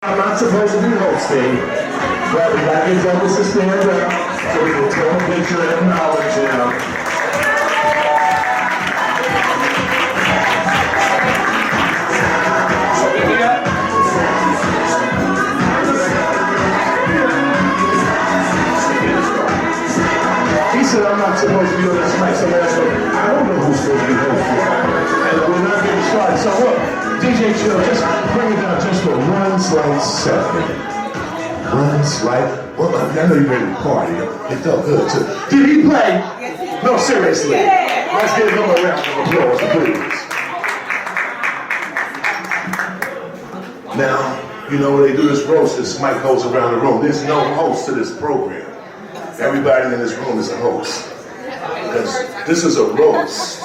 I'm not supposed to be hosting, but we gotta get Douglas to stand up so we can take a picture and acknowledge him. He said I'm not supposed to be on this mic, so I don't know who's supposed to be hosting. And we're not getting started. So look, DJ Chill, just bring it down just for one slight second. One slight, well, I know you ready to party. It felt good too. Did he play? No, seriously. Let's give him a round of applause, please. Now, you know when they do this roast, this mic goes around the room. There's no host to this program. Everybody in this room is a host. Because this is a roast.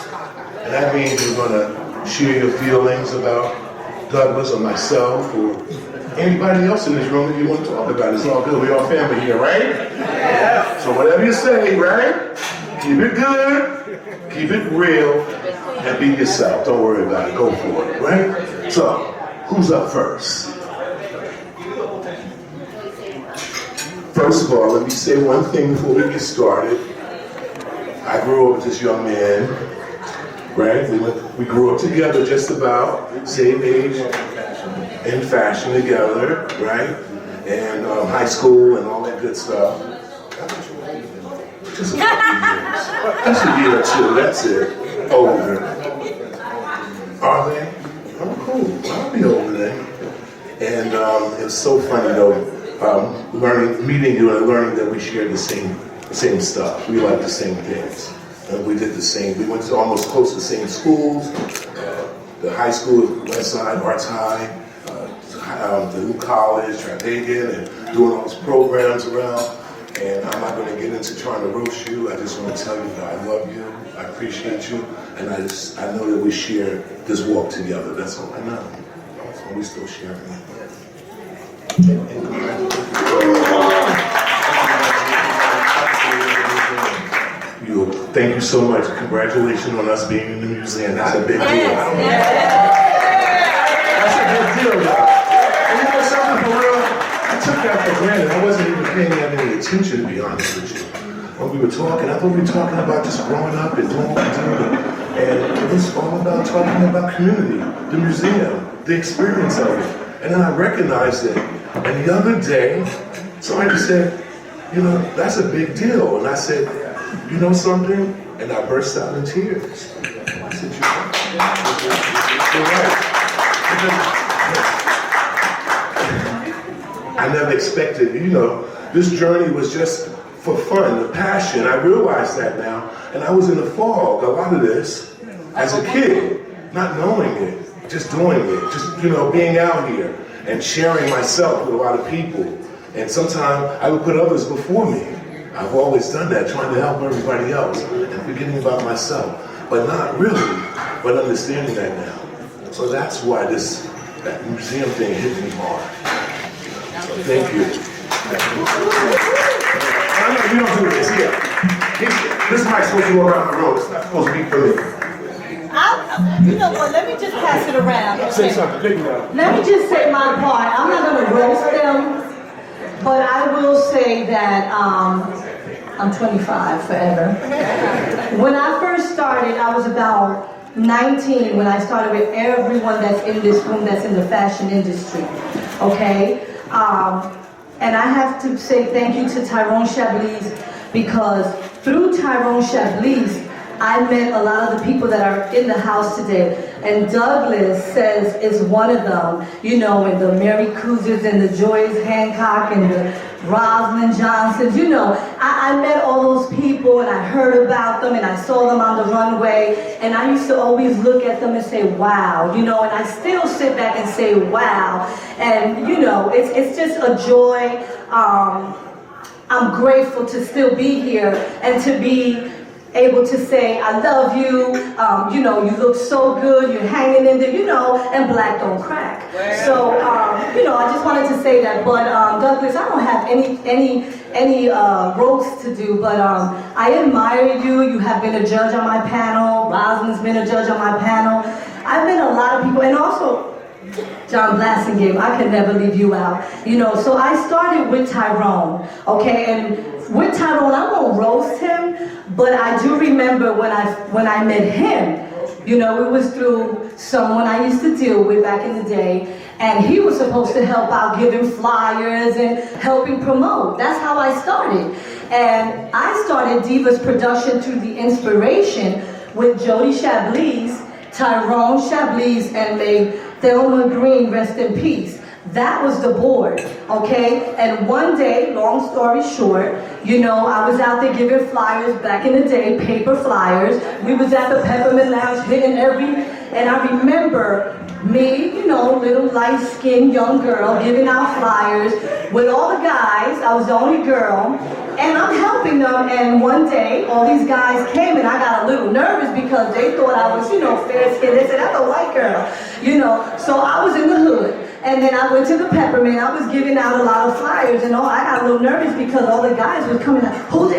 And that means you're gonna share your feelings about Douglas or myself or anybody else in this room that you want to talk about. It's all good. We're all family here, right? Yeah. So whatever you say, right? Keep it good, keep it real, and be yourself. Don't worry about it. Go for it, right? So, who's up first? First of all, let me say one thing before we get started. I grew up with this young man, right? We grew up together just about, same age, in fashion together, right? And high school and all that good stuff. Just a couple years. Just a year or two, that's it. Older. Are they? Oh, cool. I'll be older then. And it was so funny though, meeting you and learning that we shared the same stuff. We liked the same things. And we did the same. We went to almost close to the same schools. The high school, West Side, Arts High, the new college, Trapegan, and doing all those programs around. And I'm not going to get into trying to roast you. I just want to tell you that I love you, I appreciate you, and I know that we share this walk together. That's all I know. So we still sharing it. Thank you so much. Congratulations on us being in the museum. That's a big deal. That's a big deal, y'all. And you know something for real? I took that for granted. I wasn't even paying that any attention, to be honest with you. When we were talking, I thought we were talking about just growing up and doing what we do. And it was all about talking about community, the museum, the experience of it. And then I recognized it. And the other day, somebody said, you know, that's a big deal. And I said, you know something? And I burst out in tears. I said, you're right. I never expected, you know, this journey was just for fun, the passion. I realize that now. And I was in the fog, a lot of this, as a kid, not knowing it, just doing it, just, you know, being out here and sharing myself with a lot of people. And sometimes I would put others before me. I've always done that, trying to help everybody else and forgetting about myself. But not really, but understanding that now. So that's why that museum thing hit me hard. So thank you. I know you don't do this, yeah. This mic's supposed to go around the road. It's not supposed to be for me. You know what, let me just pass it around. Okay. Say something, pick it up. Let me just say my part. I'm not going to roast them, but I will say that I'm 25 forever. When I first started, I was about 19 when I started with everyone that's in this room that's in the fashion industry, okay? And I have to say thank you to Tyrone Chablis, because through Tyrone Chablis, I met a lot of the people that are in the house today. And Douglas says is one of them, you know, and the Mary Couzers and the Joyce Hancock and the Rosalind Johnsons, you know. I met all those people and I heard about them and I saw them on the runway, and I used to always look at them and say, wow, you know, and I still sit back and say, wow. And, you know, it's just a joy. I'm grateful to still be here and to be able to say, I love you, you know, you look so good, you're hanging in there, you know, and black don't crack. So, you know, I just wanted to say that. But Douglas, I don't have any roast to do, but I admire you. You have been a judge on my panel. Rosalind's been a judge on my panel. I've been a lot of people, and also John Blassingame, I could never leave you out. You know, so I started with Tyrone, okay? And with Tyrone, I won't roast him, but I do remember when I met him, you know, it was through someone I used to deal with back in the day, and he was supposed to help out giving flyers and helping promote. That's how I started. And I started Divas Production through the inspiration with Jody Chablis, Tyrone Chablis, and may Thelma Green rest in peace. That was the board, okay? And one day, long story short, you know, I was out there giving flyers back in the day, paper flyers. We was at the Peppermint Lounge hitting and I remember me, you know, little light-skinned young girl giving out flyers with all the guys. I was the only girl, and I'm helping them. And one day, all these guys came, and I got a little nervous because they thought I was, you know, fair-skinned. They said, that's a white girl, you know. So I was in the hood, and then I went to the Peppermint. I was giving out a lot of flyers, and I got a little nervous because all the guys were coming like, hold it,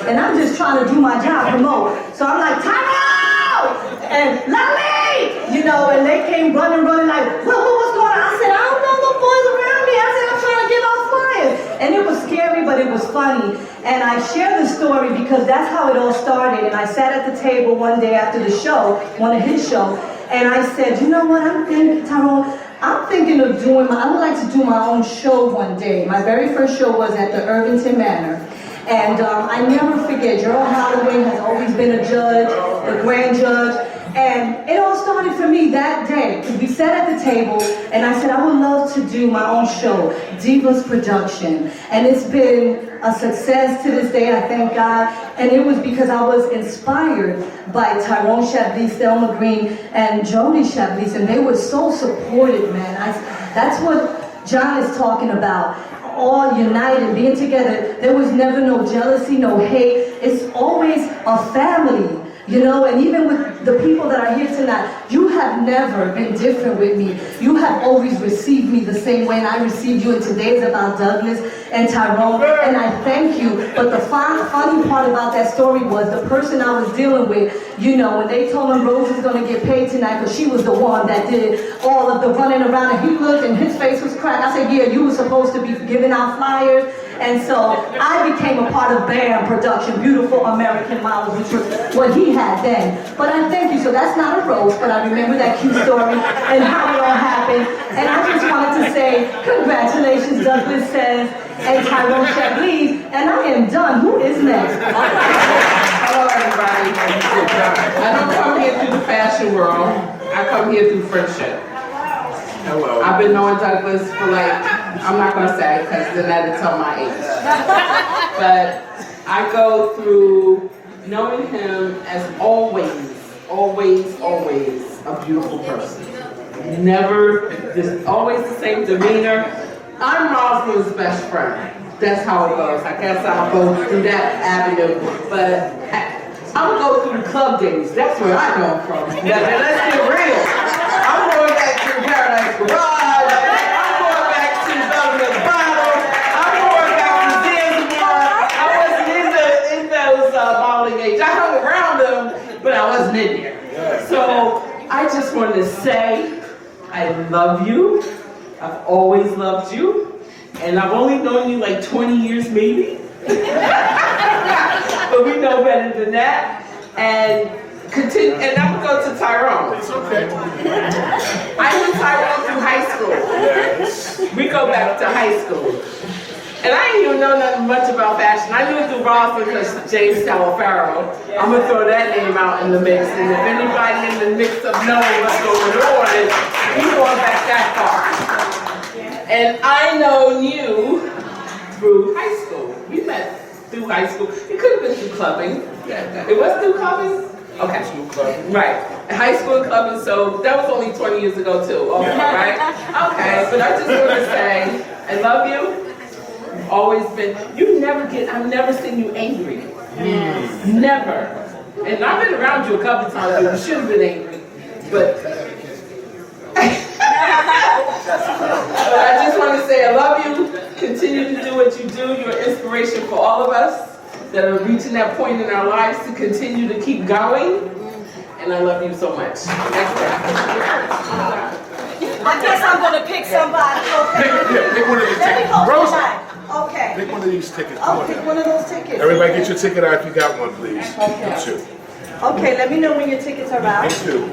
and I'm just trying to do my job, promote. So I'm like, time out, and Lally, you know, and they came running like, what's going on? I said, I don't know no boys around me. I said, I'm trying to give out flyers. And it was scary, but it was funny. And I share the story because that's how it all started. And I sat at the table one day after the show, one of his shows, and I said, you know what, I'm thinking, Tyrone, I'm thinking of I would like to do my own show one day. My very first show was at the Irvington Manor. And I never forget, Gerald Holloway has always been a judge, the grand judge. And it all started for me that day. We sat at the table, and I said, I would love to do my own show, Divas Production. And it's been a success to this day, I thank God. And it was because I was inspired by Tyrone Chablis, Thelma Green, and Jody Chablis, and they were so supportive, man. That's what John is talking about. All united, being together. There was never no jealousy, no hate. It's always a family. You know, and even with the people that are here tonight, you have never been different with me. You have always received me the same way, and I received you. And today is about Douglas and Tyrone, and I thank you. But the funny part about that story was the person I was dealing with, you know, when they told him Rose was going to get paid tonight because she was the one that did all of the running around, and he looked and his face was cracked. I said, yeah, you were supposed to be giving out flyers. And so I became a part of BAM production, Beautiful American Models, which was what he had then. But I thank you. So that's not a roast, but I remember that cute story and how it all happened. And I just wanted to say, congratulations, Douglas says, and Tyrone Chablis. And I am done. Who is next? Hello, everybody. I don't come here through the fashion world. I come here through friendship. Hello. I've been knowing Douglas for I'm not going to say because then that'll tell my age. But I go through knowing him as always a beautiful person. Never, just always the same demeanor. I'm Rosalind's best friend. That's how it goes. I guess I'll go through that avenue. But I would go through the club days. That's where I come from. Let's get real. I'm going back to Paradise Garage. I'm going back to Velvet Bottle. I'm going back to Zanzibar. I wasn't in those modeling age. I hung around them, but I wasn't in there. So I just wanted to say, I love you. I've always loved you. And I've only known you like 20 years maybe. But we know better than that. And continue, and I'm gonna go to Tyrone. It's okay. I knew Tyrone through high school. Yes. We go back to high school. And I didn't even know nothing much about fashion. I knew it through Rosalind because James Talafaro. I'm gonna throw that name out in the mix. And if anybody in the mix of knowing what's going on, we're going back that far. And I know you through high school. We met through high school. It could have been through clubbing. It was through clubbing? Okay. Right. High school clubbing, so that was only 20 years ago too. Okay, right? Okay, but I just want to say, I love you. You've always been, I've never seen you angry. Never. And I've been around you a couple times, but you should have been angry. But I just want to say I love you. Continue to do what you do. You're an inspiration for all of us that are reaching that point in our lives to continue to keep going. And I love you so much. Next somebody, okay? Yeah, pick one of these Let me tickets. hold Rosa, tonight. Okay. pick one of these tickets. Come I'll on pick now. one of those tickets. Everybody get your ticket out if you got one, please. Okay. You too. Okay, let me know when your tickets are out. You too.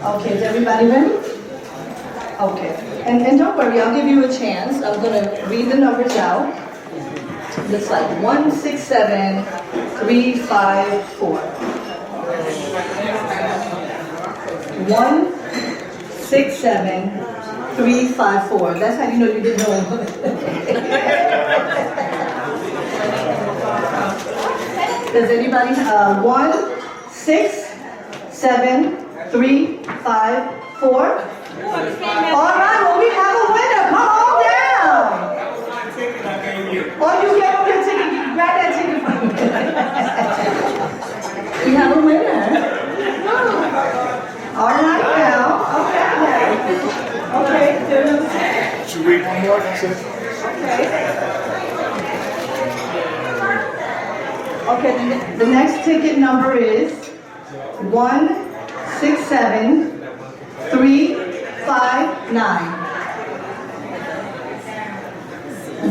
Okay, is everybody ready? Okay, and don't worry, I'll give you a chance. I'm gonna read the numbers out. Looks like 167354. 167354. That's how you know you didn't know. Does anybody 167354? All right, well, we have a winner. Come on down. Or you get over your ticket, you grab that ticket from me. We have a winner. All right now. Okay. Should we read one more? That's it. Okay, the next ticket number is 167359.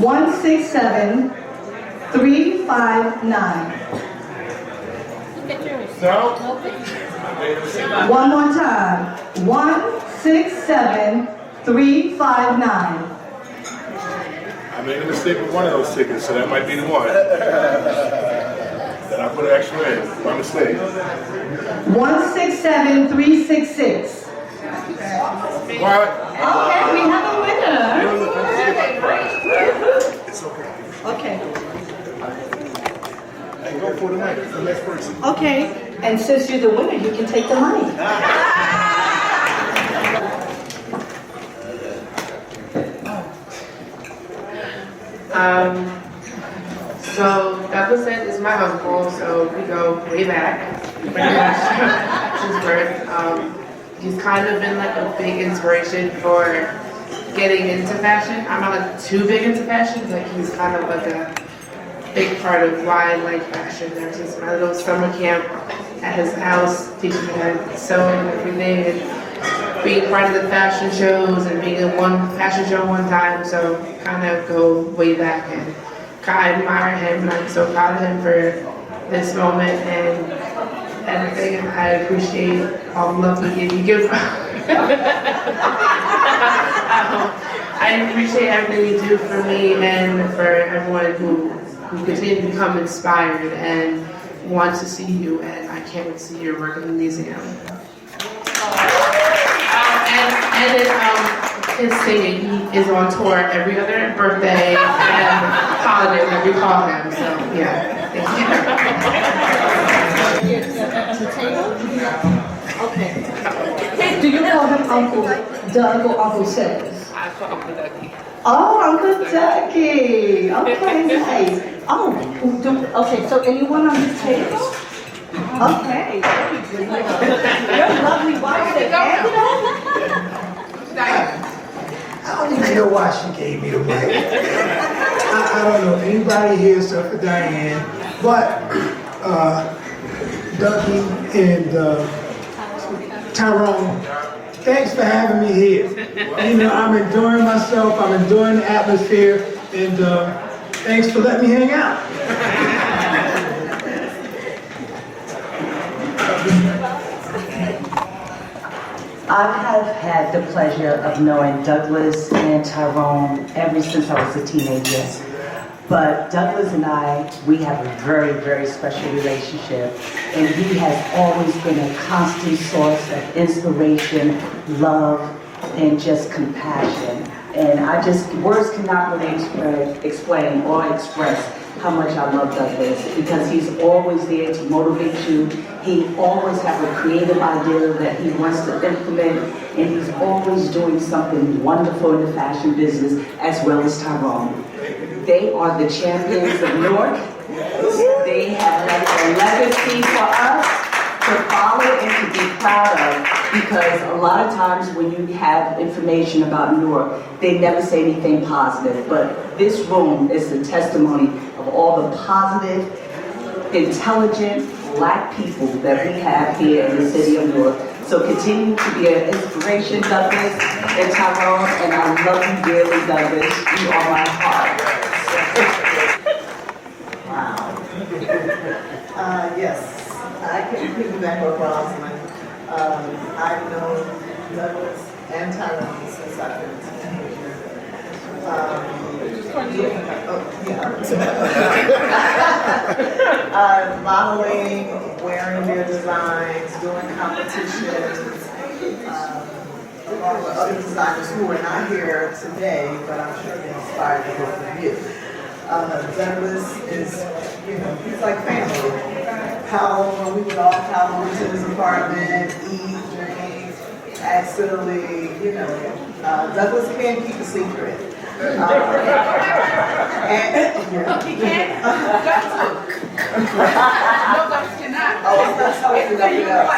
167359. No? One more time. 167359. I made a mistake with one of those tickets, so that might be the one. Then I put an extra in. My mistake. 167366. What? Okay, we have a winner. It's okay. Okay. Hey, go for the night. The next person. Okay, and since you're the winner, you can take the money. So Douglas is my uncle, so we go way back, pretty much since birth. He's kind of been like a big inspiration for getting into fashion. I'm not like too big into fashion, but he's kind of like a big part of why I like fashion. There's this my little summer camp at his house, teaching me how to sew and everything, and being part of the fashion shows and being in one fashion show one time. So kind of go way back, and I admire him, and I'm so proud of him for this moment and everything, and I appreciate all the love he gives. I appreciate everything you do for me and for everyone who continue to become inspired and wants to see you, and I can't wait to see your work in the museum. His singing, he is on tour every other birthday and holiday that we call him, so yeah, thank Okay. Do you call him Uncle Doug or Uncle Says? I call Uncle Dougie. Oh, Uncle Dougie. Okay, nice. Oh, okay, so anyone on this table? Okay. Your lovely wife said, hand it over. I don't even know why she gave me the mic. I don't know if anybody here except for Diane, but Dougie and Tyrone, thanks for having me here. You know, I'm enjoying myself, I'm enjoying the atmosphere, and thanks for letting me hang out. I have had the pleasure of knowing Douglas and Tyrone ever since I was a teenager. But Douglas and I, we have a very, very special relationship. And he has always been a constant source of inspiration, love, and just compassion. And words cannot really explain or express how much I love Douglas, because he's always there to motivate you. He always has a creative idea that he wants to implement, and he's always doing something wonderful in the fashion business, as well as Tyrone. They are the champions of Newark. They have left a legacy for us to follow and to be proud of, because a lot of times when you have information about Newark, they never say anything positive. But this room is a testimony of all the positive intelligent Black people that we have here in the city of Newark. So continue to be an inspiration, Douglas and Tyrone, and I love you dearly, Douglas. You are my heart. Yes, I can piggyback on Rosalind. I've known Douglas and Tyrone since I've been a teenager. Modeling, wearing their designs, doing competitions, along with other designers who are not here today, but I'm sure they inspired the both of you. Douglas is, he's like family. Powell, when we would all Powell into his apartment, eat, drink, accidentally, Douglas can't keep a secret. He can't? No, Douglas cannot. Oh, I'm not telling you nothing else.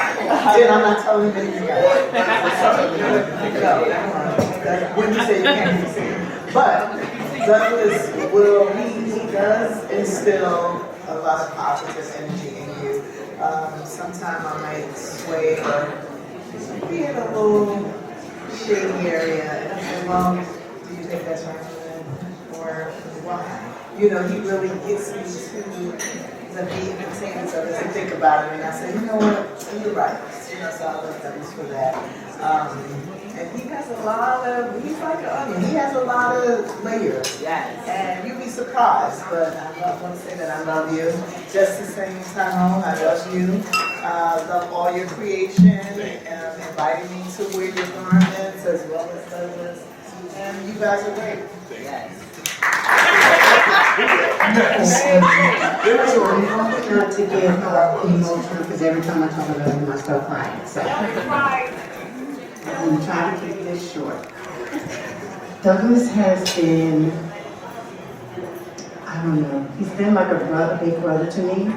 Then I'm not telling you anything else. No, when you say you can't keep a secret. But Douglas he does instill a lot of positive energy in you. Sometimes I might sway or be in a little shady area and I say, well, do you think that's right? Or why? He really gets me to the meat and potatoes of it and think about it. And I say, you know what, you're right. So I love Douglas for that. And he has he's like an onion. He has a lot of layers. Yes. And you'll be surprised, but I want to say that I love you. Just the same time, I love you. Love all your creation, inviting me to wear your garments as well as Douglas. And you guys are great. Yes. Not to get emotional, because every time I talk about him, I start crying. So I'm going to try to keep this short. Douglas has been, I don't know, he's been like a brother, big brother to me.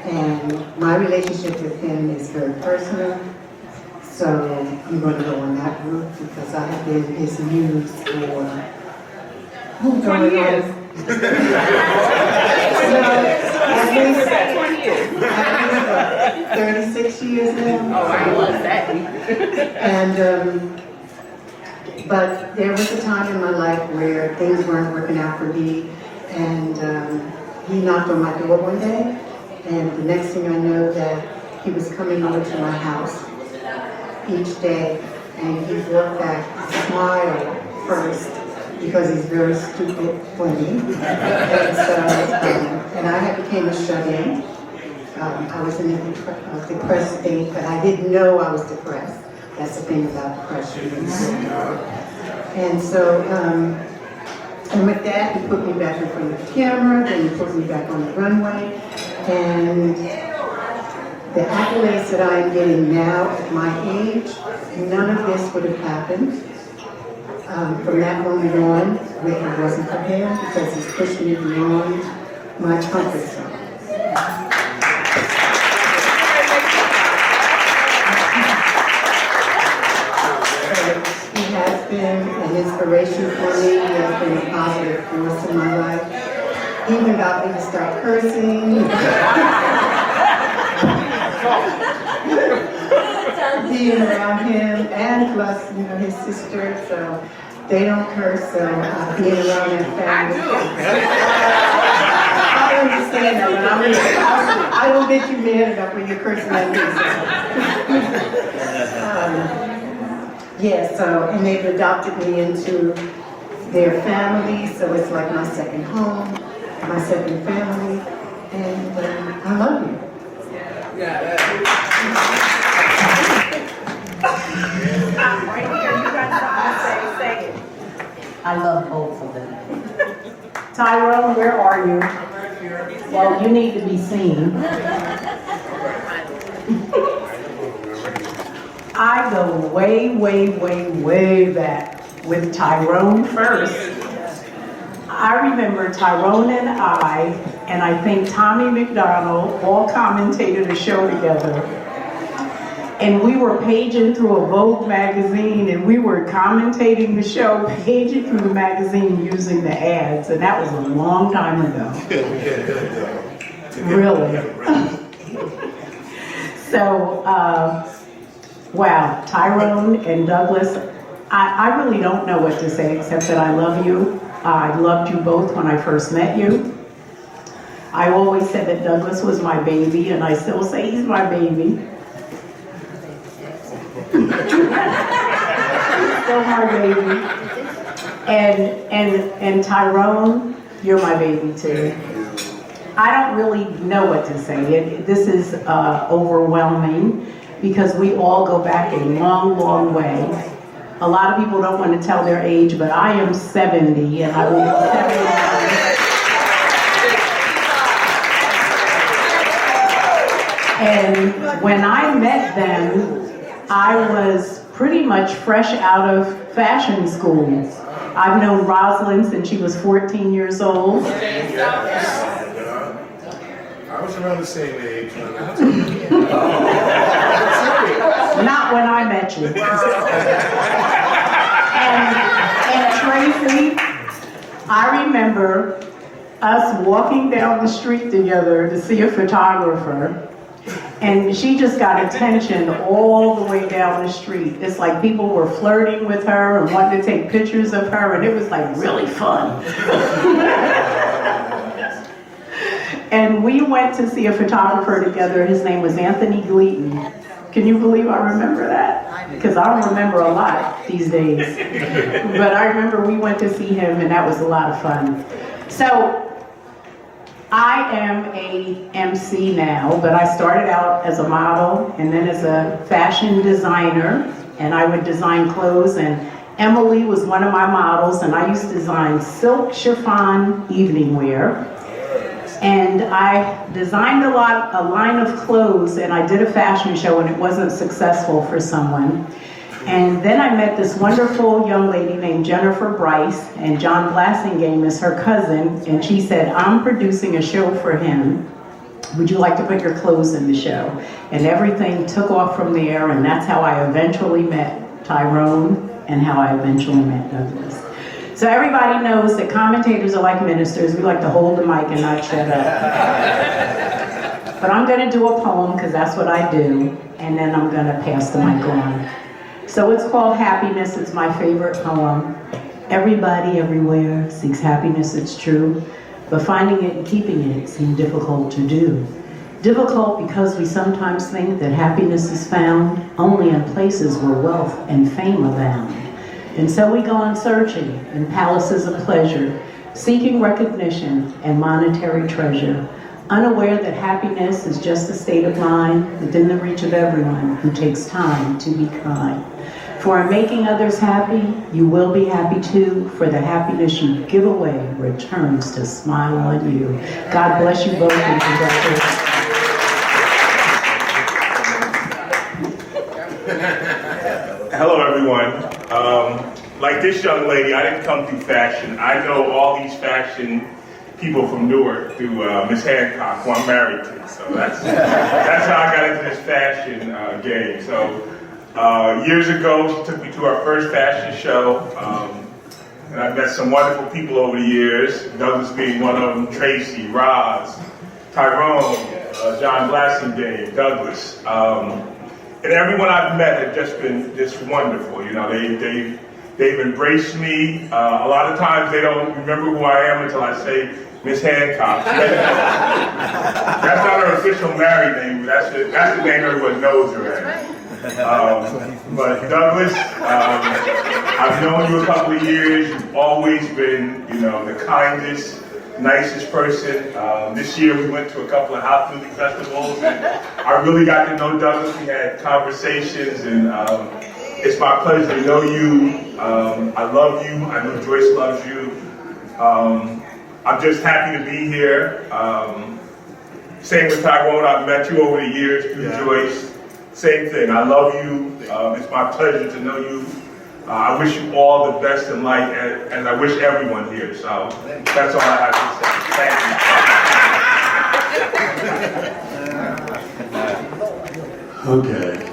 And my relationship with him is very personal. So I'm going to go on that route because I have been his muse for 20 years. At least 36 years now. Oh, I was that. And, but there was a time in my life where things weren't working out for me, and he knocked on my door one day, and the next thing I know that he was coming over to my house each day, and he brought back a smile first, because he's very stupid funny. And so, and I became a shut-in. I was in a depressed state, but I didn't know I was depressed. That's the thing about depression. And so, and with that, he put me back in front of the camera, then he put me back on the runway, and the accolades that I am getting now at my age, none of this would have happened. From that moment on, it wasn't for him because he's pushed me beyond my comfort zone. He has been an inspiration for me. He has been a positive force in my life. He even got me to start cursing. Being around him, and plus, his sister, so they don't curse, so being around that family. I understand that, but I don't get you mad enough when you're cursing at me. And they've adopted me into their family, so it's like my second home, my second family, and I love you. I love both of them. Tyrone, where are you? Well, you need to be seen. I go way, way, way, way back with Tyrone first. I remember Tyrone and I think Tommy McDonald all commentated a show together. And we were paging through a Vogue magazine, and we were commentating the show, paging through the magazine using the ads, and that was a long time ago. Really? So, wow, Tyrone and Douglas, I really don't know what to say except that I love you. I loved you both when I first met you. I always said that Douglas was my baby, and I still say he's my baby. Still my baby. And Tyrone, you're my baby too. I don't really know what to say. This is overwhelming because we all go back a long, long way. A lot of people don't want to tell their age, but I am 70 and I will be 71. And when I met them, I was pretty much fresh out of fashion school. I've known Rosalind since she was 14 years old. I was around the same age. Not when I met you. And Tracy, I remember us walking down the street together to see a photographer, and she just got attention all the way down the street. It's like people were flirting with her and wanted to take pictures of her, and it was like really fun. And we went to see a photographer together. His name was Anthony Gleaton. Can you believe I remember that? Because I don't remember a lot these days. But I remember we went to see him, and that was a lot of fun. So I am a MC now, but I started out as a model and then as a fashion designer, and I would design clothes, and Emily was one of my models, and I used to design silk chiffon evening wear. And I designed a line of clothes, and I did a fashion show, and it wasn't successful for someone. And then I met this wonderful young lady named Jennifer Bryce, and John Blassingame is her cousin, and she said, I'm producing a show for him. Would you like to put your clothes in the show? And everything took off from there, and that's how I eventually met Tyrone and how I eventually met Douglas. So everybody knows that commentators are like ministers. We like to hold the mic and not shut up. But I'm going to do a poem because that's what I do, and then I'm going to pass the mic on. So it's called Happiness. It's my favorite poem. Everybody everywhere seeks happiness, it's true, but finding it and keeping it seems difficult to do. Difficult because we sometimes think that happiness is found only in places where wealth and fame abound. And so we go on searching in palaces of pleasure, seeking recognition and monetary treasure, unaware that happiness is just a state of mind within the reach of everyone who takes time to be kind. For in making others happy, you will be happy too, for the happiness you give away returns to smile on you. God bless you both and congratulations. Hello, everyone. Like this young lady, I didn't come through fashion. I know all these fashion people from Newark through Miss Hancock, who I'm married to. So that's how I got into this fashion game. So years ago, she took me to our first fashion show. And I've met some wonderful people over the years, Douglas being one of them, Tracy, Roz, Tyrone, John Blassingame, Douglas. And everyone I've met has just been just wonderful. You know, they've embraced me. A lot of times they don't remember who I am until I say Miss Hancock. That's not her official married name. That's the name everyone knows her as. But Douglas, I've known you a couple of years. You've always been, you know, the kindest, nicest person. This year we went to a couple of house music festivals, and I really got to know Douglas. We had conversations, and it's my pleasure to know you. I love you. I know Joyce loves you. I'm just happy to be here. Same with Tyrone. I've met you over the years through Joyce. Same thing. I love you. It's my pleasure to know you. I wish you all the best in life, and I wish everyone here. So that's all I have to say. Thank you. Okay.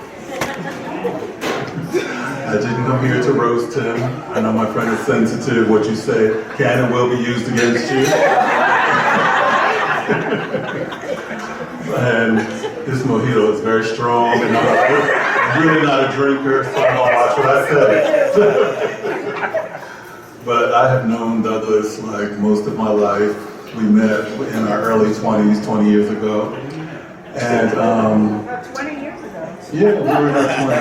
I didn't come here to roast him. I know my friend is sensitive. What you say can and will be used against you. And this mojito is very strong, and I'm really not a drinker, so I'm gonna watch what I say. But I have known Douglas like most of my life. We met in our early 20s, 20 years ago. And 20 years ago. yeah, we were in our 20s.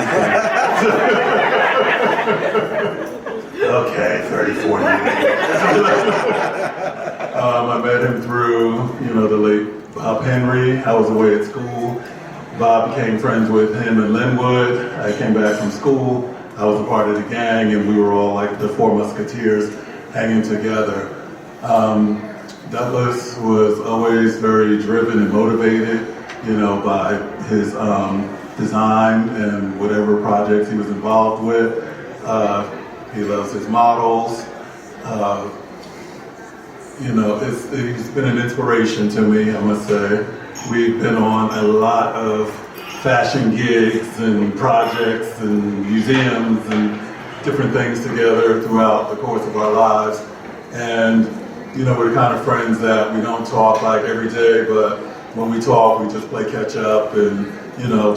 Okay, 30, 40 years. I met him through, the late Bob Henry. I was away at school. Bob became friends with him in Linwood. I came back from school. I was a part of the gang, and we were all like the Four Musketeers hanging together. Douglas was always very driven and motivated, by his design and whatever projects he was involved with. He loves his models. He's been an inspiration to me, I must say. We've been on a lot of fashion gigs and projects and museums and different things together throughout the course of our lives. And, we're the kind of friends that we don't talk like every day, but when we talk, we just play catch up and,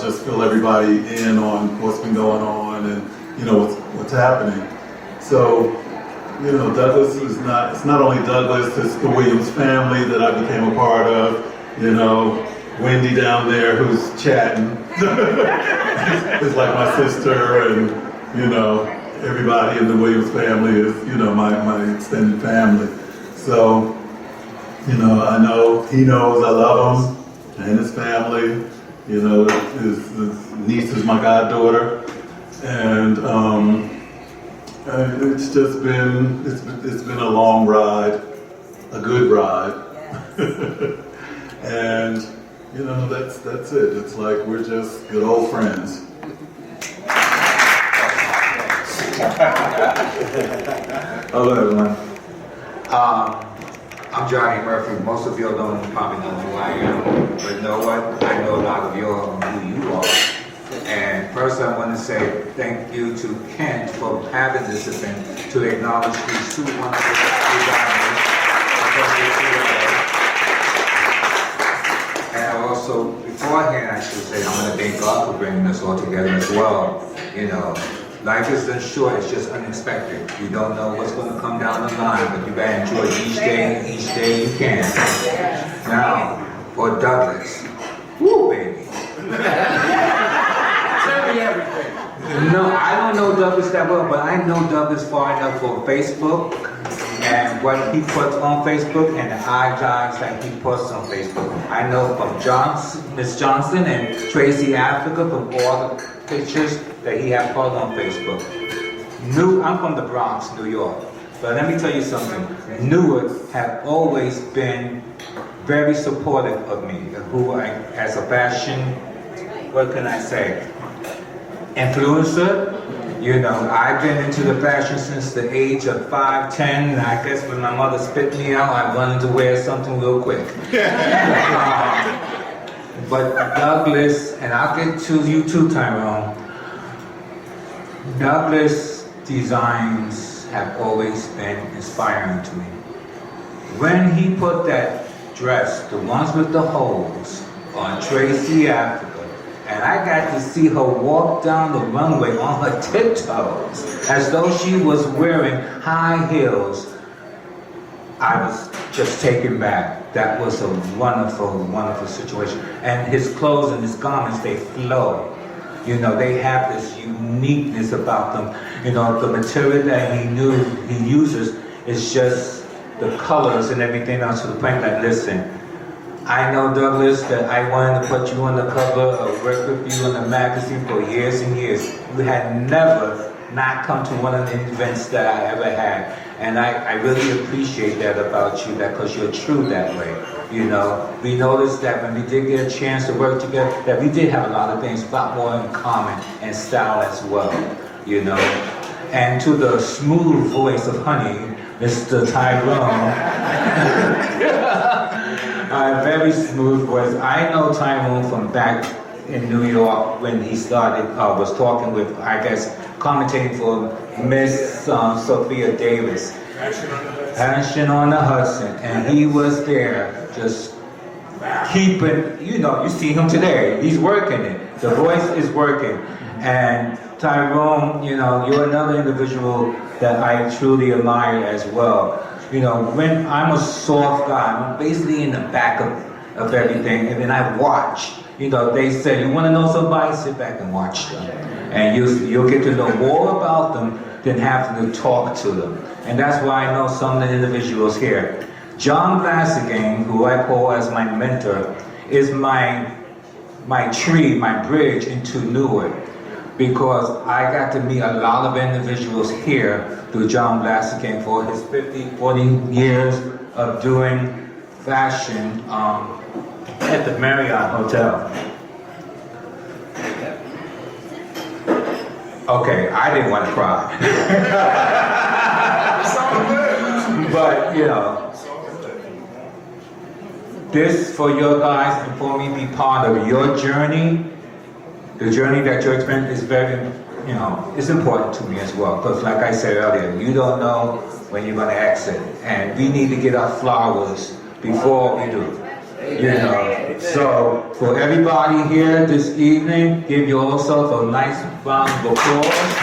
just fill everybody in on what's been going on and, what's happening. So, Douglas is it's not only Douglas, it's the Williams family that I became a part of, Wendy down there who's chatting is like my sister, and, everybody in the Williams family is, my extended family. So, I know he knows I love him and his family. His niece is my goddaughter, and it's just been it's been a long ride, a good ride, and that's it. It's like we're just good old friends. Hello, everyone. I'm Johnny Murphy. Most of you probably know who I am, but you know what? I know a lot of you all know who you are. And first, I want to say thank you to Kent for having this event to acknowledge these two wonderful designers. And I also, beforehand, I should say, I want to thank God for bringing us all together as well. Life isn't short, it's just unexpected. You don't know what's going to come down the line, but you gotta enjoy each day you can. Now, for Douglas. Woo, baby. Tell me everything. No, I don't know Douglas that well, but I know Douglas far enough for Facebook and what he puts on Facebook and the eye jobs that he puts on Facebook. I know from Miss Johnson and Tracy Africa from all the pictures that he has put on Facebook. I'm from the Bronx, New York, but let me tell you something. Newark have always been very supportive of me, as a fashion, what can I say, influencer. I've been into the fashion since the age of 5, 10, and I guess when my mother spit me out, I wanted to wear something real quick. But Douglas, and I'll get to you too, Tyrone, Douglas designs have always been inspiring to me. When he put that dress, the ones with the holes, on Tracy Africa, and I got to see her walk down the runway on her tiptoes, as though she was wearing high heels, I was just taken back. That was a wonderful, wonderful situation. And his clothes and his garments, they flow. They have this uniqueness about them. The material that he uses is just the colors and everything else to the point that, listen, I know, Douglas, that I wanted to put you on the cover or work with you in the magazine for years and years. You had never not come to one of the events that I ever had. And I really appreciate that about you, because you're true that way. We noticed that when we did get a chance to work together, that we did have a lot of things, a lot more in common, and style as well, And to the smooth voice of Honey, Mr. Tyrone, a very smooth voice. I know Tyrone from back in New York when he started, was talking with, I guess, commentating for Miss Sophia Davis. Action on the Hudson. And he was there just keeping, you see him today, he's working it. The voice is working. And Tyrone, you're another individual that I truly admire as well. When I'm a soft guy, I'm basically in the back of everything, and then I watch. They say, you want to know somebody? Sit back and watch them. And you'll get to know more about them than having to talk to them. And that's why I know some of the individuals here. John Blassigan, who I call as my mentor, is my tree, my bridge into Newark. Because I got to meet a lot of individuals here through John Blassigan for his 40 years of doing fashion at the Marriott Hotel. Okay, I didn't want to cry. But, this for your guys and for me to be part of your journey, the journey that you're experiencing is very, it's important to me as well. Because like I said earlier, you don't know when you're going to exit. And we need to get our flowers before we do. So for everybody here this evening, give yourself a nice round of applause.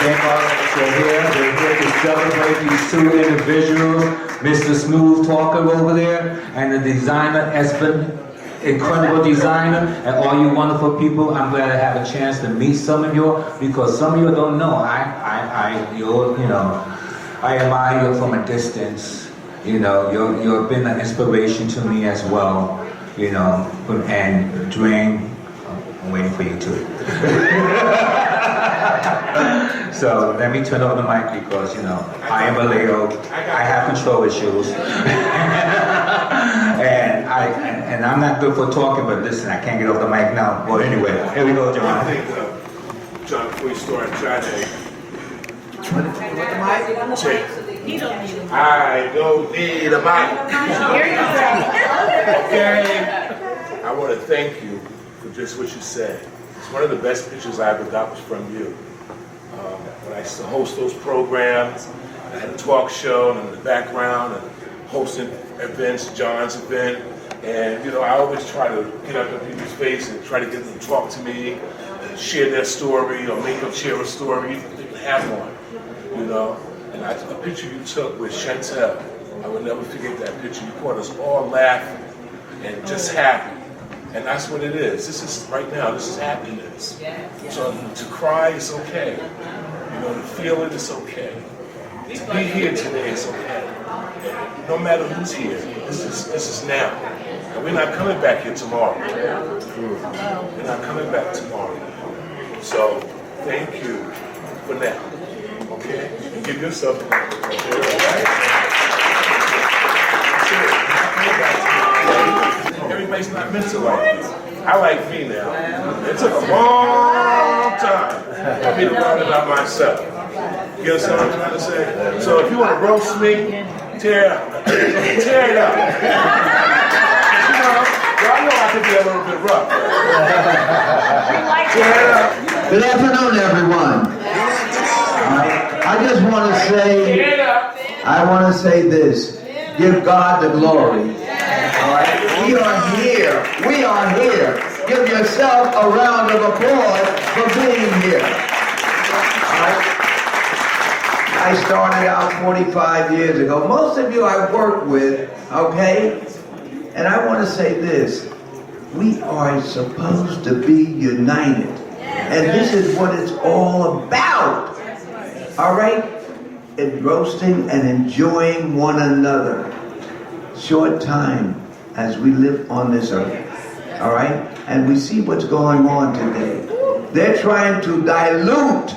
Thank all that you're here. We're here to celebrate these two individuals, Mr. Smooth Talker over there, and the designer, Espen, incredible designer, and all you wonderful people. I'm glad I have a chance to meet some of you, because some of you don't know. I admire you from a distance. You've been an inspiration to me as well. And Dwayne, I'm waiting for you too. So let me turn over the mic because, I am a Leo. I have control issues. and I'm not good for talking, but listen, I can't get off the mic now. Well, anyway, here we go, John. I think, John, before you start, Johnny, I don't need a mic. Okay. I want to thank you for just what you said. It's one of the best pictures I ever got was from you. When I used to host those programs, I had a talk show and in the background and hosting events, John's event, and I always try to get up in people's face and try to get them to talk to me and share their story or make them share a story if they didn't have one, And a picture you took with Chantel, I will never forget that picture. You caught us all laughing and just happy. And that's what it is. This is, right now, this is happiness. So to cry is okay. To feel it is okay. To be here today is okay. And no matter who's here, this is now. And we're not coming back here tomorrow. We're not coming back tomorrow. So thank you for now. Okay? And give yourself a Everybody's not meant to like you. I like me now. It took a long time for me to learn about myself. You understand what I'm trying to say? So if you want to roast me, tear it up. Tear it up. Y'all know I can be a little bit rough. Tear it up. Good afternoon, everyone. I just want to say this. Give God the glory. All right? We are here. We are here. Give yourself a round of applause for being here. All right? I started out 45 years ago. Most of you I worked with, okay? And I want to say this. We are supposed to be united. And this is what it's all about. All right? In roasting and enjoying one another. Short time as we live on this earth. All right? And we see what's going on today. They're trying to dilute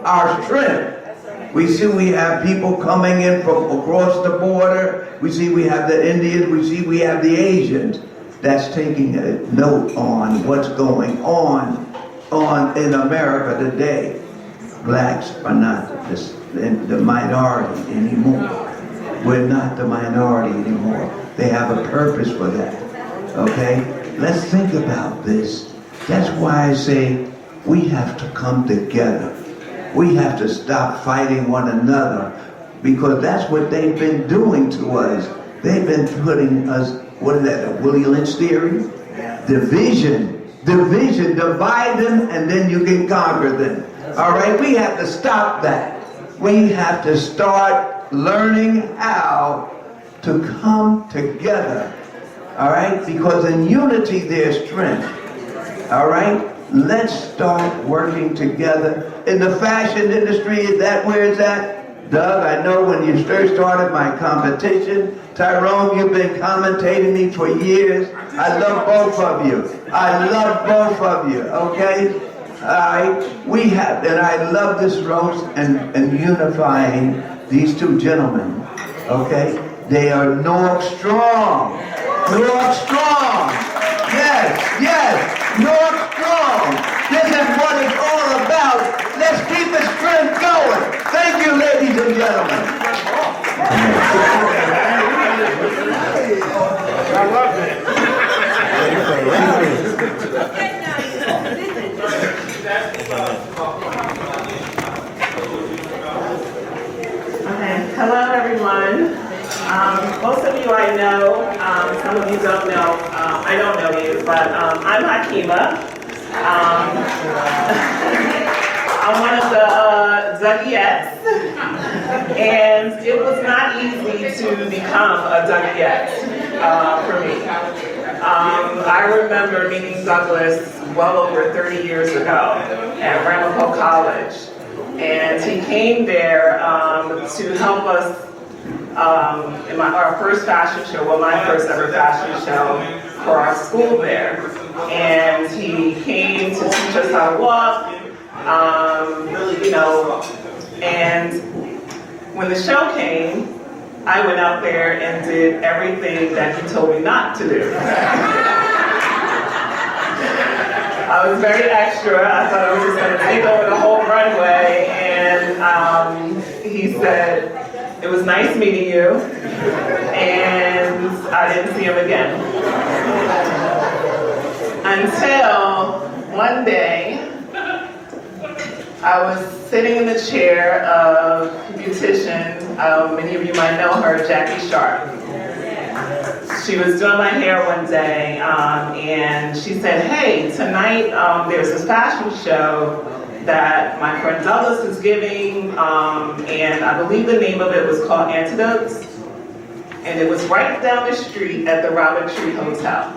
our strength. We see we have people coming in from across the border. We see we have the Indians. We see we have the Asians. That's taking a note on what's going on in America today. Blacks are not the minority anymore. We're not the minority anymore. They have a purpose for that. Okay? Let's think about this. That's why I say we have to come together. We have to stop fighting one another, because that's what they've been doing to us. They've been putting us, what is that, the Willie Lynch theory? Division, divide them and then you can conquer them. All right, we have to stop that. We have to start learning how to come together. All right, because in unity there's strength. All right, let's start working together. In the fashion industry, is that where it's at? Doug, I know when you first started my competition, Tyrone, you've been commentating me for years. I love both of you. I love both of you, okay? All right, we have, and I love this roast and unifying these two gentlemen, okay? They are North strong. North strong. Yes, North strong. This is what it's all about. Let's keep the strength going. Thank you, ladies and gentlemen. I love it. Okay, hello everyone. Most of you I know, some of you don't know. I don't know you, but I'm Hakima. I'm one of the Dougiettes, and it was not easy to become a Dougiette for me. I remember meeting Douglas well over 30 years ago at Ramapo College, and he came there to help us in our first fashion show, well, my first ever fashion show for our school there. And he came to teach us how to walk, you know, and when the show came, I went out there and did everything that he told me not to do. I was very extra. I thought I was just going to take over the whole runway, and he said, "It was nice meeting you," and I didn't see him again. Until one day, I was sitting in the chair of beautician, many of you might know her, Jackie Sharp. She was doing my hair one day, and she said, "Hey, tonight there's this fashion show that my friend Douglas is giving, and I believe the name of it was called Antidotes, and it was right down the street at the Robert Tree Hotel."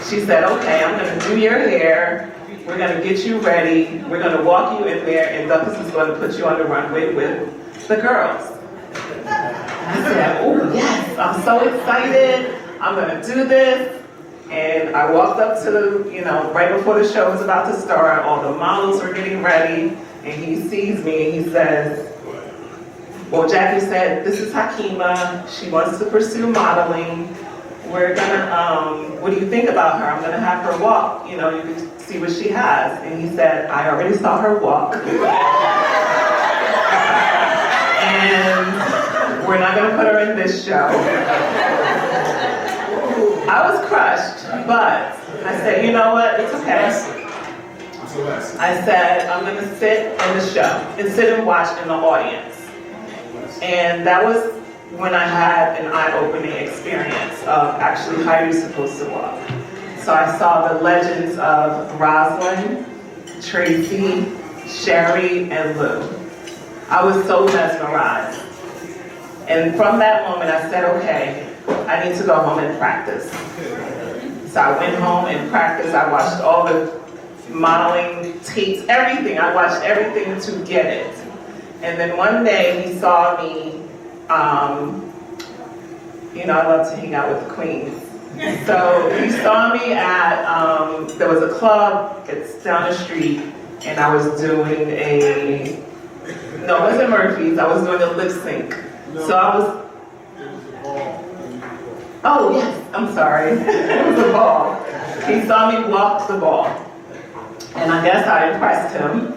She said, "Okay, I'm going to do your hair, we're going to get you ready, we're going to walk you in there, and Douglas is going to put you on the runway with the girls." I said, "Oh yes, I'm so excited, I'm going to do this." And I walked up to, you know, right before the show was about to start, all the models were getting ready, and he sees me and he says, "Well, Jackie said, this is Hakima, she wants to pursue modeling. We're gonna, what do you think about her? I'm gonna have her walk, you know, you can see what she has." And he said, "I already saw her walk. And we're not gonna put her in this show." I was crushed, but I said, "You know what, it's okay." I said, "I'm gonna sit in the show and sit and watch in the audience." And that was when I had an eye-opening experience of actually how you're supposed to walk. So I saw the legends of Rosalind, Tracy, Sherry, and Lou. I was so mesmerized. And from that moment I said, okay, I need to go home and practice. So I went home and practiced. I watched all the modeling tapes, everything. I watched everything to get it. And then one day he saw me, you know, I love to hang out with the queens. So he saw me at, there was a club, it's down the street, and I was doing a, no, it wasn't Murphy's, I was doing a lip sync. So I was, oh yes, I'm sorry, it was a ball. He saw me walk the ball, and I guess I impressed him.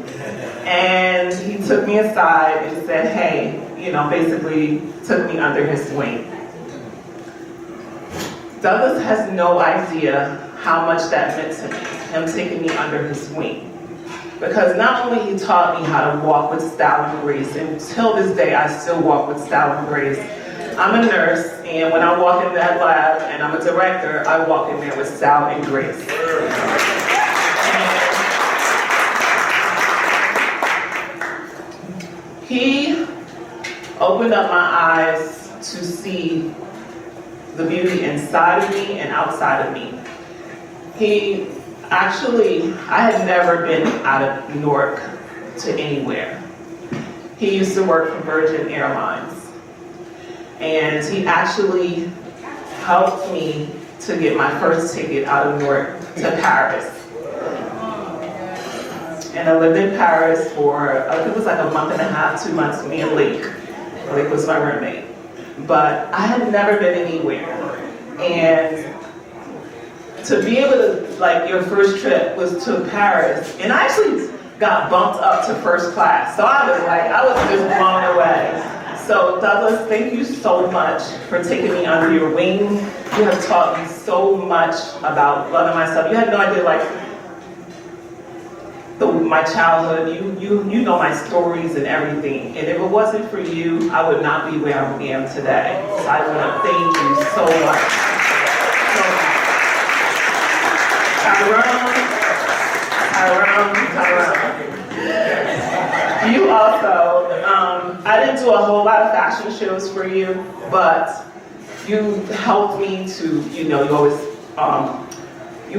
And he took me aside and said, hey, you know, basically took me under his wing. Douglas has no idea how much that meant to me, him taking me under his wing. Because not only he taught me how to walk with style and grace, and till this day I still walk with style and grace. I'm a nurse, And when I walk in that lab, and I'm a director, I walk in there with style and grace. And he opened up my eyes to see the beauty inside of me and outside of me. I had never been out of Newark to anywhere. He used to work for Virgin Airlines. And he actually helped me to get my first ticket out of Newark to Paris. And I lived in Paris for, I think it was like a month and a half, 2 months, me and Lake. Lake was my roommate. But I had never been anywhere. And to be able to, like, your first trip was to Paris, and I actually got bumped up to first class. So I was just blown away. So Douglas, thank you so much for taking me under your wing. You have taught me so much about loving myself. You had no idea, like, my childhood. You know my stories and everything. And if it wasn't for you, I would not be where I am today. So I want to thank you so much. Tyrone. You also, I didn't do a whole lot of fashion shows for you, but you helped me to, you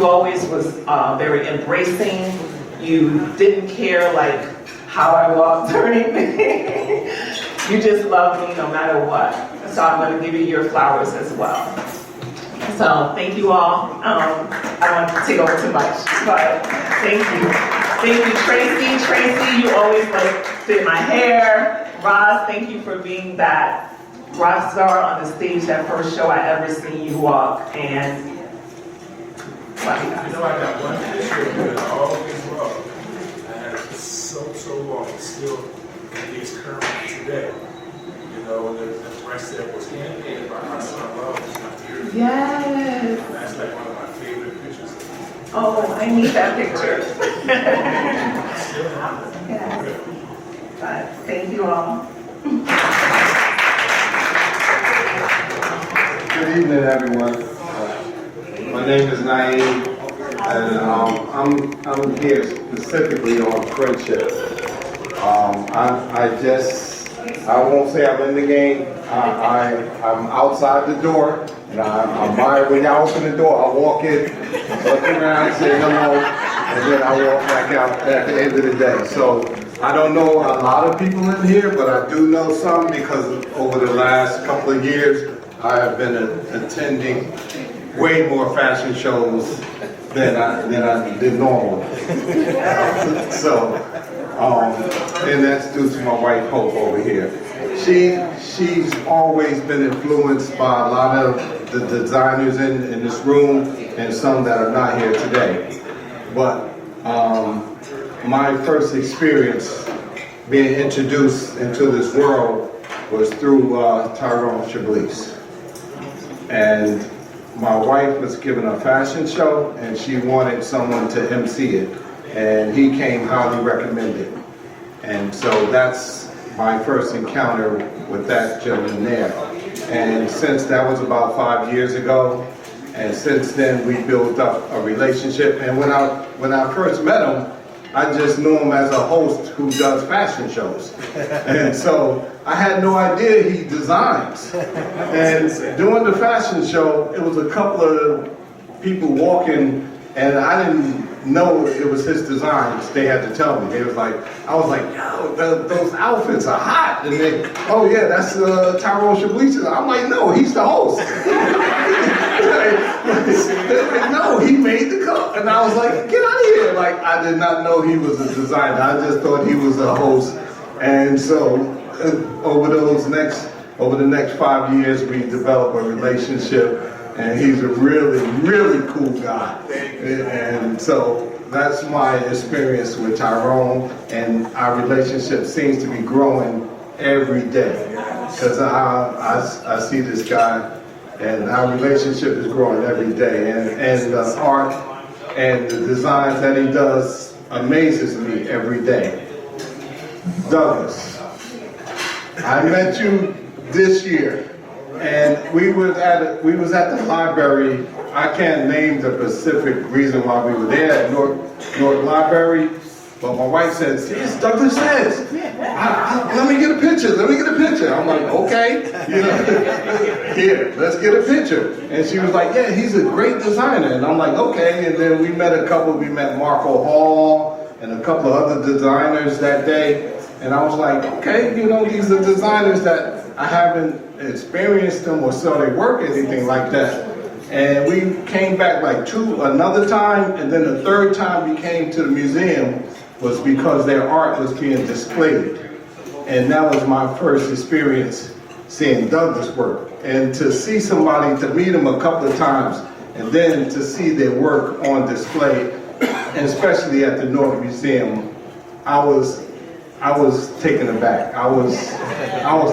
always was very embracing. You didn't care like how I walked or anything. You just loved me no matter what. So I'm going to give you your flowers as well. So thank you all. I don't want to take over too much, but thank you. Thank you, Tracy. Tracy, you always did my hair. Roz, thank you for being that rock star on the stage, that first show I ever seen you walk. And I got one picture of you that I always loved. I had it for so long. It's still is current today. The rest that was handmade by my son Love years ago. Yes. That's like one of my favorite pictures. Oh, I need that picture. Yes. But thank you all. Good evening, everyone. My name is Naeem, and I'm here specifically on friendship. I won't say I'm in the game. I'm outside the door, and I admire when y'all open the door. I walk in, look around, say hello, and then I walk back out at the end of the day. So I don't know a lot of people in here, but I do know some because over the last couple of years, I have been attending way more fashion shows than I did normally. So, and that's due to my wife Hope over here. She's always been influenced by a lot of the designers in this room and some that are not here today. But my first experience being introduced into this world was through Tyrone Chablis. And my wife was given a fashion show and she wanted someone to MC it. And he came highly recommended. And so that's my first encounter with that gentleman there. And since that was about 5 years ago, and since then we built up a relationship. And when I first met him, I just knew him as a host who does fashion shows. And so I had no idea he designs. And during the fashion show, it was a couple of people walking, and I didn't know it was his designs. They had to tell me. I was like, yo, those outfits are hot. And they, oh yeah, that's Tyrone Chablis. I'm like, no, he's the host. They're like, no, he made the coat. And I was like, get out of here. Like, I did not know he was a designer. I just thought he was a host. And so over the next 5 years, we developed a relationship. And he's a really, really cool guy. And so that's my experience with Tyrone, and our relationship seems to be growing every day. Because I see this guy, and our relationship is growing every day. And the art and the designs that he does amazes me every day. Douglas, I met you this year. And we was at the library. I can't name the specific reason why we were there at North Library, but my wife said, "It's Douglas says. Let me get a picture. Let me get a picture." I'm like, "Okay, here, let's get a picture." And she was like, "Yeah, he's a great designer." And I'm like, "Okay." And then we met Marco Hall and a couple of other designers that day. And I was like, "Okay, these are designers that I haven't experienced them or saw their work, anything like that." And we came back another time, and then the third time we came to the museum was because their art was being displayed. And that was my first experience seeing Douglas work. And to see somebody, to meet him a couple of times, and then to see their work on display, and especially at the North Museum, I was taken aback. I was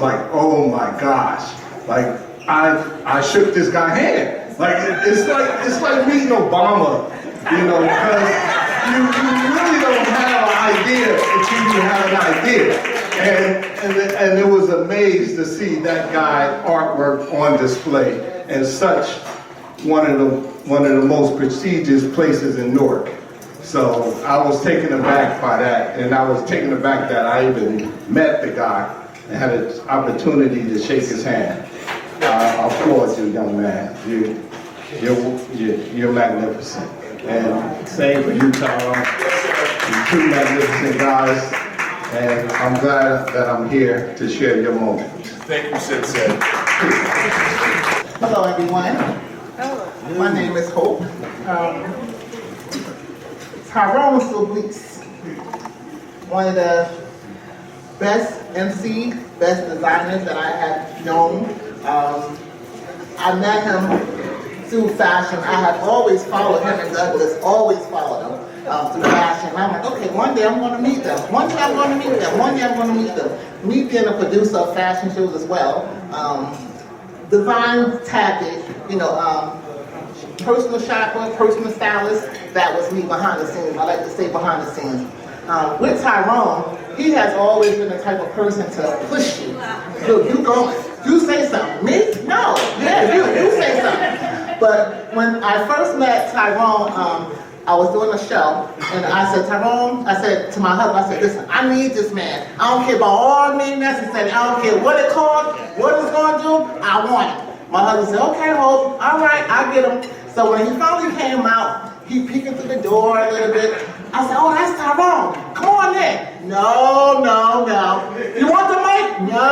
like, "Oh my gosh!" Like I shook this guy's hand. Like it's like meeting Obama, because you really don't have an idea until you have an idea. And it was amazed to see that guy artwork on display in such one of the most prestigious places in Newark. So I was taken aback by that, and I was taken aback that I even met the guy and had an opportunity to shake his hand. I applaud you, young man. You're magnificent. And same for you, Tyrone. You're two magnificent guys, and I'm glad that I'm here to share your moment. Thank you, Sensei. Hello, everyone. My name is Hope. Tyrone Solis, one of the best MC, best designers that I have known. I met him through fashion. I have always followed him and Douglas, always followed him through fashion. I'm like, okay, one day I'm going to meet them. One day I'm going to meet them. One day I'm going to meet them. Me being a producer of fashion shows as well. Design tactic, personal shopper, personal stylist, that was me behind the scenes. I like to say behind the scenes. With Tyrone, he has always been the type of person to push you. Look, you going, you say something. Me? No. Yeah, you say something. But when I first met Tyrone, I was doing a show, and I said, Tyrone, I said to my husband, I said, listen, I need this man. I don't care about all the necessary. I don't care what it costs, what it's going to do, I want it. My husband said, okay, Hope, all right, I'll get him. So when he finally came out, he peeking through the door a little bit. I said, oh, that's Tyrone. Come on in. No. You want the mic? No.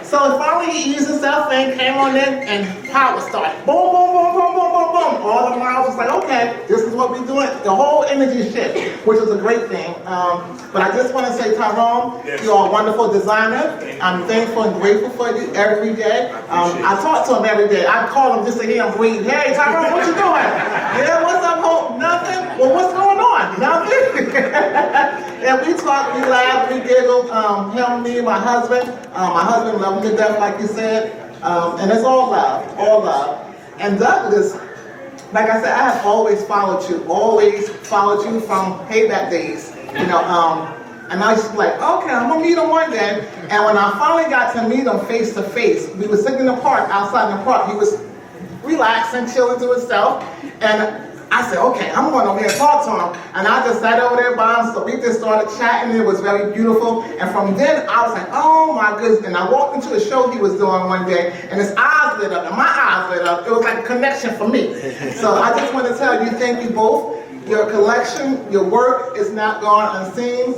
So finally he eased himself in, came on in, and power started. Boom, boom, boom, boom, boom, boom, boom. All the miles was like, okay, this is what we're doing. The whole energy shift, which is a great thing. But I just want to say, Tyrone, you are a wonderful designer. I'm thankful and grateful for you every day. I talk to him every day. I call him just to hear him breathe. Hey, Tyrone, what you doing? Yeah, what's up, Hope? Nothing. Well, what's going on? Nothing. And we talk, we laugh, we giggle. Him, me, my husband. My husband loved him to death, like you said. And it's all love, all love. And Douglas, like I said, I have always followed you from payback days. And I was just like, okay, I'm gonna meet him one day. And when I finally got to meet him face to face, we were sitting in the park, outside in the park. He was relaxing, chilling to himself. And I said, okay, I'm going over here and talk to him. And I just sat over there by him, so we just started chatting. It was very beautiful. And from then, I was like, oh my goodness. And I walked into a show he was doing one day, and his eyes lit up, and my eyes lit up. It was like a connection for me. So I just want to tell you, thank you both. Your collection, your work is not gone unseen.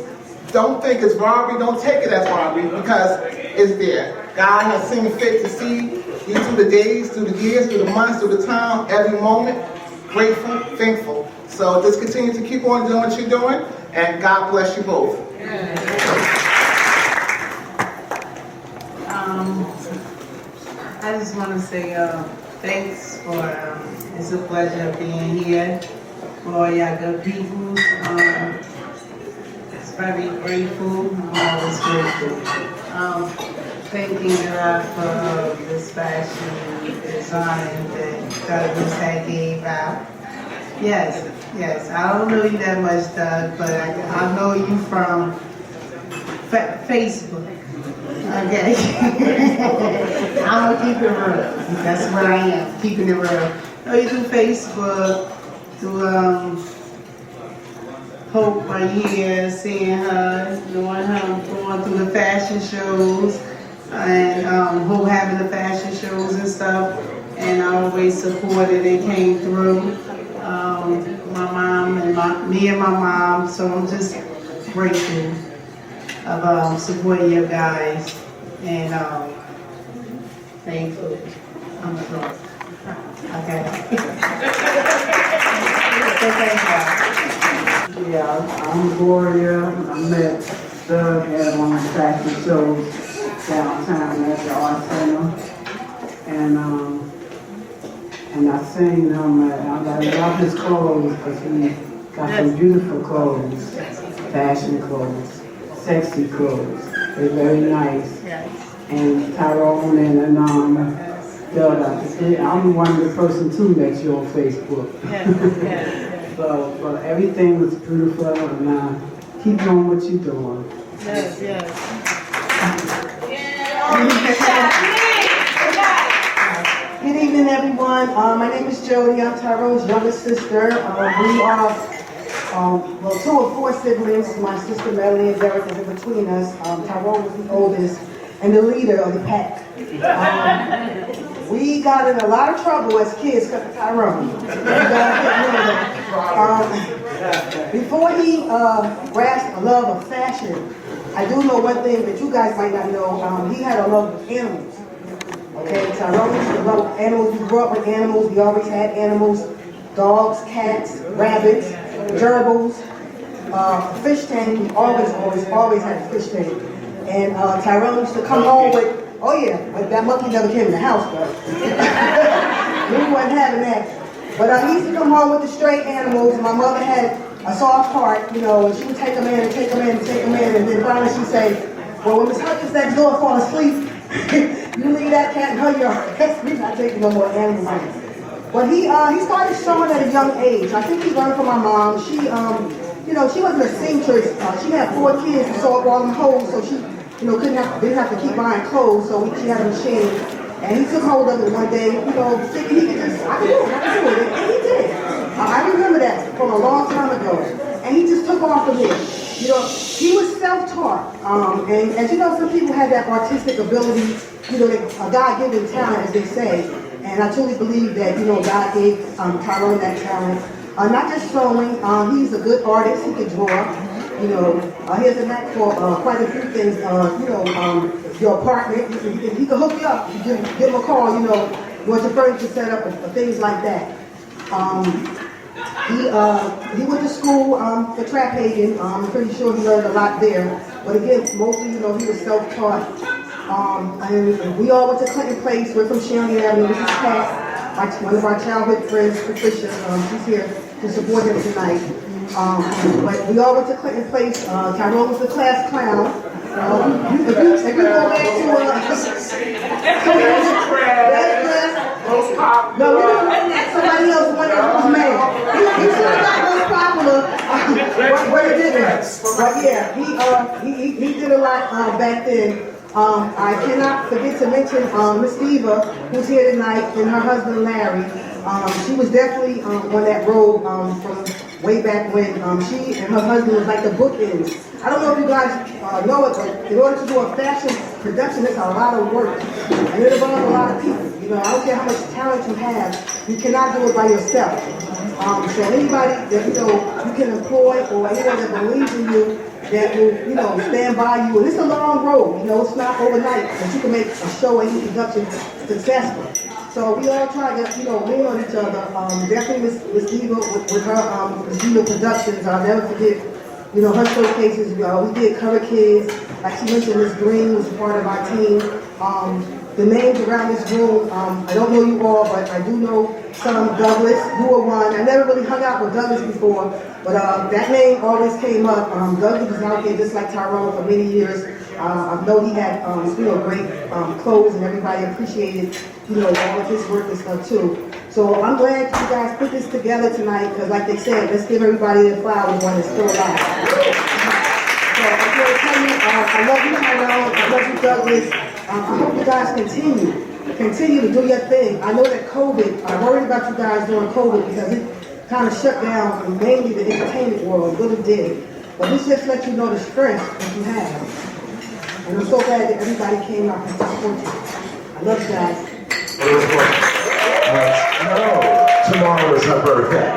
Don't think it's robbery. Don't take it as robbery, because it's there. God has seen fit to see you through the days, through the years, through the months, through the time, every moment. Grateful, thankful. So just continue to keep on doing what you're doing, and God bless you both. I just want to say thanks for, it's a pleasure being here for all y'all good people. It's very grateful, I'm always grateful. Thanking God for this fashion design that Douglas had gave out. Yes, I don't know you that much, Doug, but I know you from Facebook. Okay. I'm gonna keep it real. That's what I am, keeping it real. Oh, you do Facebook, through Hope right here, seeing her, knowing her, going through the fashion shows, and Hope having the fashion shows and stuff, and I always supported and came through. My mom and me and my mom, so I'm just grateful of supporting you guys, and thankful. I'm a girl. Okay. So thank you. Yeah, I'm Gloria. I met Doug at one of the fashion shows downtown at the Art Center. And I seen him, I love his clothes because he got some beautiful clothes, fashion clothes, sexy clothes. They're very nice. And Tyrone and Doug, I'm one of the person too that you on Facebook. So everything was beautiful, and keep doing what you're doing. Good evening, everyone. My name is Jody. I'm Tyrone's youngest sister. We are, well, 2 of 4 siblings. My sister Melanie and Derek is in between us. Tyrone was the oldest and the leader of the pack. We got in a lot of trouble as kids because of Tyrone. Before he grasped a love of fashion, I do know one thing that you guys might not know. He had a love of animals. Okay, Tyrone used to love animals. We grew up with animals. We always had animals: dogs, cats, rabbits, gerbils, fish tank. We always had a fish tank. And Tyrone used to come home with, oh yeah, but that monkey never came in the house, but we wasn't having that. But he used to come home with the stray animals. My mother had a soft heart, you know, and she would take them in and take them in and take them in, and then finally she'd say, well, when Miss Hutchins next door fall asleep, you leave that cat in her yard. We're not taking no more animals in. But he started showing at a young age. I think he learned from my mom. She, you know, she wasn't a seamstress. She had 4 kids and sewed all them holes, so she, you know, didn't have to keep buying clothes. So she had a machine, and he took hold of it one day. You know, thinking he could just, I can do it, and he did. I remember that from a long time ago, and he just took off from there. You know, he was self-taught, and as you know, some people have that artistic ability, you know, a God-given talent, as they say, and I truly believe that, you know, God gave Tyrone that talent. Not just sewing, he's a good artist, he can draw, you know, he has a knack for quite a few things, you know, your apartment, he can hook you up, you give him a call, you know, you want your furniture set up, or things like that. He went to school for trap Hagen. I'm pretty sure he learned a lot there. But again, mostly, you know, he was self-taught. And we all went to Clinton Place. We're from Shawnee Avenue. This is Pat, one of our childhood friends, Patricia. She's here to support him tonight. But we all went to Clinton Place. Tyrone was the class clown. If you go back to no, we don't know that. Somebody else won that was mad. He still got most popular. Where he did it. But yeah, he did a lot back then. I cannot forget to mention Miss Eva, who's here tonight, and her husband Larry. She was definitely on that road from way back when. She and her husband was like the bookends. I don't know if you guys know it, but in order to do a fashion production, it's a lot of work. And it involves a lot of people. You know, I don't care how much talent you have, you cannot do it by yourself. So anybody that, you know, you can employ, or anyone that believes in you, that will, you know, stand by you. And it's a long road, you know, it's not overnight, but you can make a show or any production successful. So we all try to, you know, lean on each other. Definitely Miss Eva with her Miss Eva Productions, I'll never forget, you know, her showcases. We did Cover Kids. Like she mentioned, Miss Green was a part of our team. The names around this room, I don't know you all, but I do know some. Douglas, you were one. I never really hung out with Douglas before, but that name always came up. Douglas was out there just like Tyrone for many years. I know he had, you know, great clothes, and everybody appreciated, you know, all of his work and stuff too. So I'm glad you guys put this together tonight, because like they said, let's give everybody their flowers while it's still alive. I love you, Tyrone. I love you, Douglas. I hope you guys continue to do your thing. I know that COVID, I worried about you guys during COVID because it kind of shut down mainly the entertainment world, really did. But this just lets you know the strength that you have. And I'm so glad that everybody came out and supported you. I love you guys. Tomorrow is her birthday.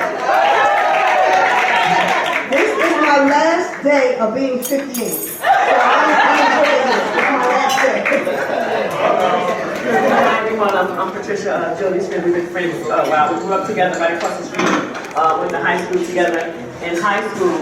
This is my last day of being 58. So I'm enjoying this. It's my last day. Hi everyone, I'm Patricia. Jodie's been big friends. Wow, we grew up together right across the street. Went to high school together. In high school,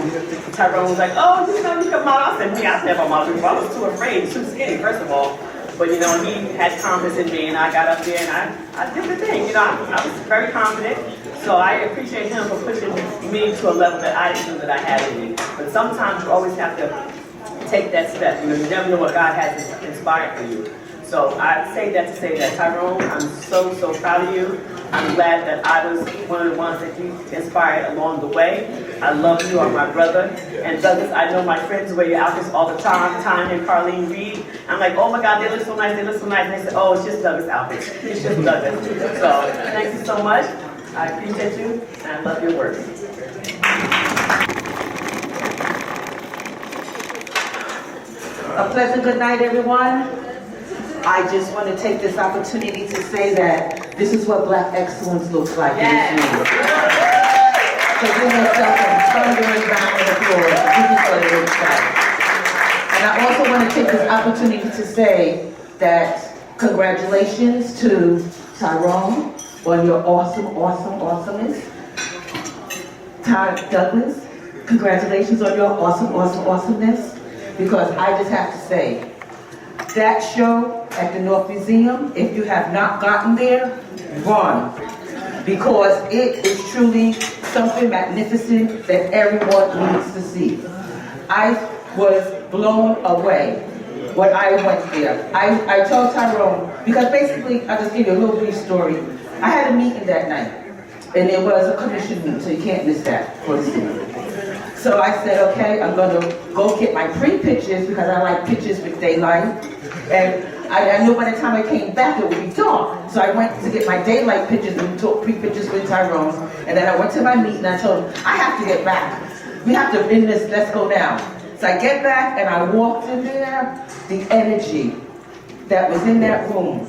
Tyrone was like, "Oh, you know, you can model." I said, "Yeah, I never modeled before. I was too afraid, too skinny, first of all." But you know, he had confidence in me, and I got up there and I did the thing. You know, I was very confident. So I appreciate him for pushing me to a level that I didn't know that I had in me. But sometimes you always have to take that step. You know, you never know what God has inspired for you. So I say that to say that, Tyrone, I'm so proud of you. I'm glad that I was one of the ones that you inspired along the way. I love you, you are my brother. And Douglas, I know my friends wear your outfits all the time, Tanya and Carlene Reed. I'm like, oh my God, they look so nice, they look so nice. And they said, oh, it's just Douglas' outfits. It's just Douglas. So thank you so much. I appreciate you, and I love your work. A pleasant good night, everyone. I just want to take this opportunity to say that this is what Black excellence looks like in this room. So give yourself a thundering round of applause. This is what it looks like. And I also want to take this opportunity to say that congratulations to Tyrone on your awesomeness. Douglas, congratulations on your awesomeness. Because I just have to say, that show at the North Museum, if you have not gotten there, run. Because it is truly something magnificent that everyone needs to see. I was blown away when I went there. I told Tyrone, because basically, I'll just give you a little brief story. I had a meeting that night, and it was a commission meeting, so you can't miss that for the city. So I said, okay, I'm going to go get my pre-pictures because I like pictures with daylight. And I knew by the time I came back it would be dark. So I went to get my daylight pictures and took pre-pictures with Tyrone. And then I went to my meeting and I told him, I have to get back. We have to end this, let's go now. So I get back and I walked in there, the energy that was in that room.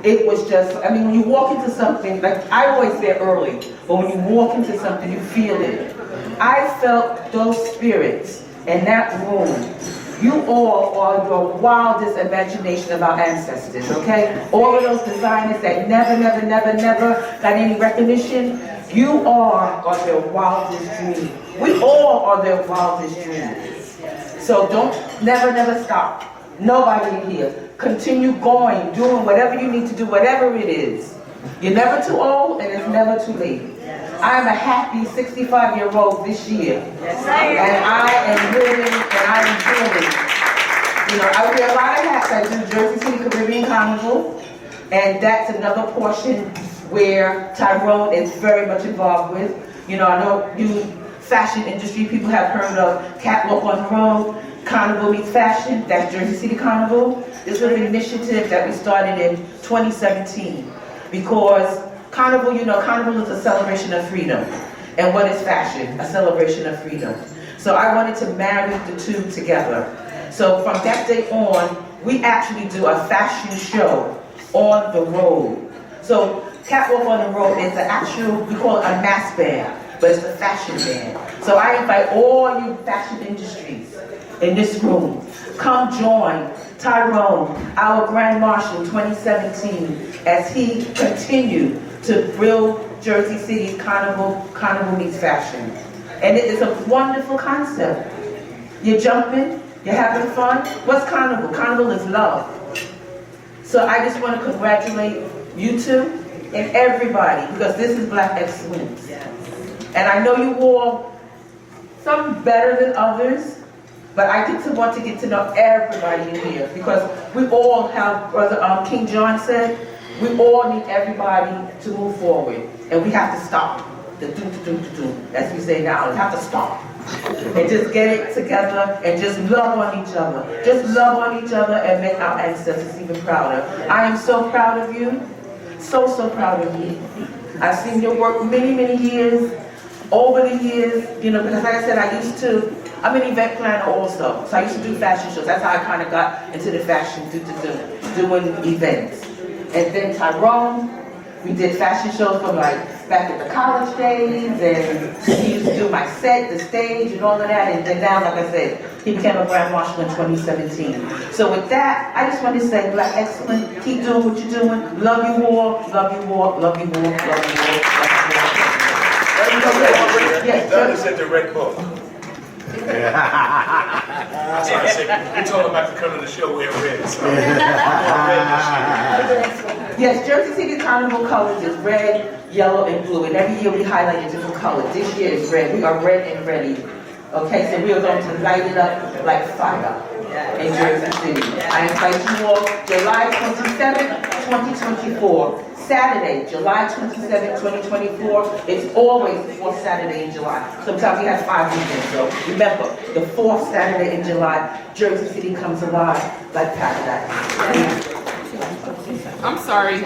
It was just, I mean, when you walk into something, like I always say early, but when you walk into something, you feel it. I felt those spirits in that room. You all are your wildest imagination of our ancestors, okay? All of those designers that never got any recognition, you are their wildest dream. We all are their wildest dreams. So don't never stop. Nobody in here. Continue going, doing whatever you need to do, whatever it is. You're never too old and it's never too late. I'm a happy 65-year-old this year. And I am living and I am doing. You know, I wear a lot of hats. I do Jersey City Caribbean Carnival. And that's another portion where Tyrone is very much involved with. You know, I know you fashion industry people have heard of Catwalk on the Road. Carnival Meets Fashion, that's Jersey City Carnival. This was an initiative that we started in 2017 because Carnival, you know, Carnival is a celebration of freedom. And what is fashion? A celebration of freedom. So I wanted to marry the two together. So from that day on, we actually do a fashion show on the road. So Catwalk on the Road is the actual, we call it a mass band, but it's a fashion band. So I invite all you fashion industries in this room, come join Tyrone, our Grand Marshal 2017, as he continued to build Jersey City's Carnival Meets Fashion. And it is a wonderful concept. You're jumping, you're having fun. What's Carnival? Carnival is love. So I just want to congratulate you two and everybody, because this is Black excellence. And I know you all, some better than others, but I want to get to know everybody in here, because we all have, Brother King John said, we all need everybody to move forward, and we have to stop. The do, as we say now, we have to stop. And just get it together and just love on each other. Just love on each other and make our ancestors even prouder. I am so proud of you. So, so proud of you. I've seen your work many, many years. Over the years, you know, because like I said, I'm an event planner also. So I used to do fashion shows. That's how I kind of got into the fashion, doing events. And then Tyrone, we did fashion shows from like back at the college days, and he used to do my set, the stage, and all of that. And then now, like I said, he became a Grand Marshal in 2017. So with that, I just want to say, Black Excellence, keep doing what you're doing. Love you all, love you all, love you all, love you all, love you all. Yes, Douglas at the Red Bull. That's what I said. We told him about to come to the show wearing red. So I'm red this year. Yes, Jersey City's carnival colors is red, yellow, and blue. And every year we highlight a different color. This year is red. We are red and ready. Okay, so we are going to light it up like fire in Jersey City. I invite you all July 27th, 2024. Saturday, July 27th, 2024. It's always the fourth Saturday in July. Sometimes we have 5 weekends. So remember, the fourth Saturday in July, Jersey City comes alive like paradise. I'm sorry.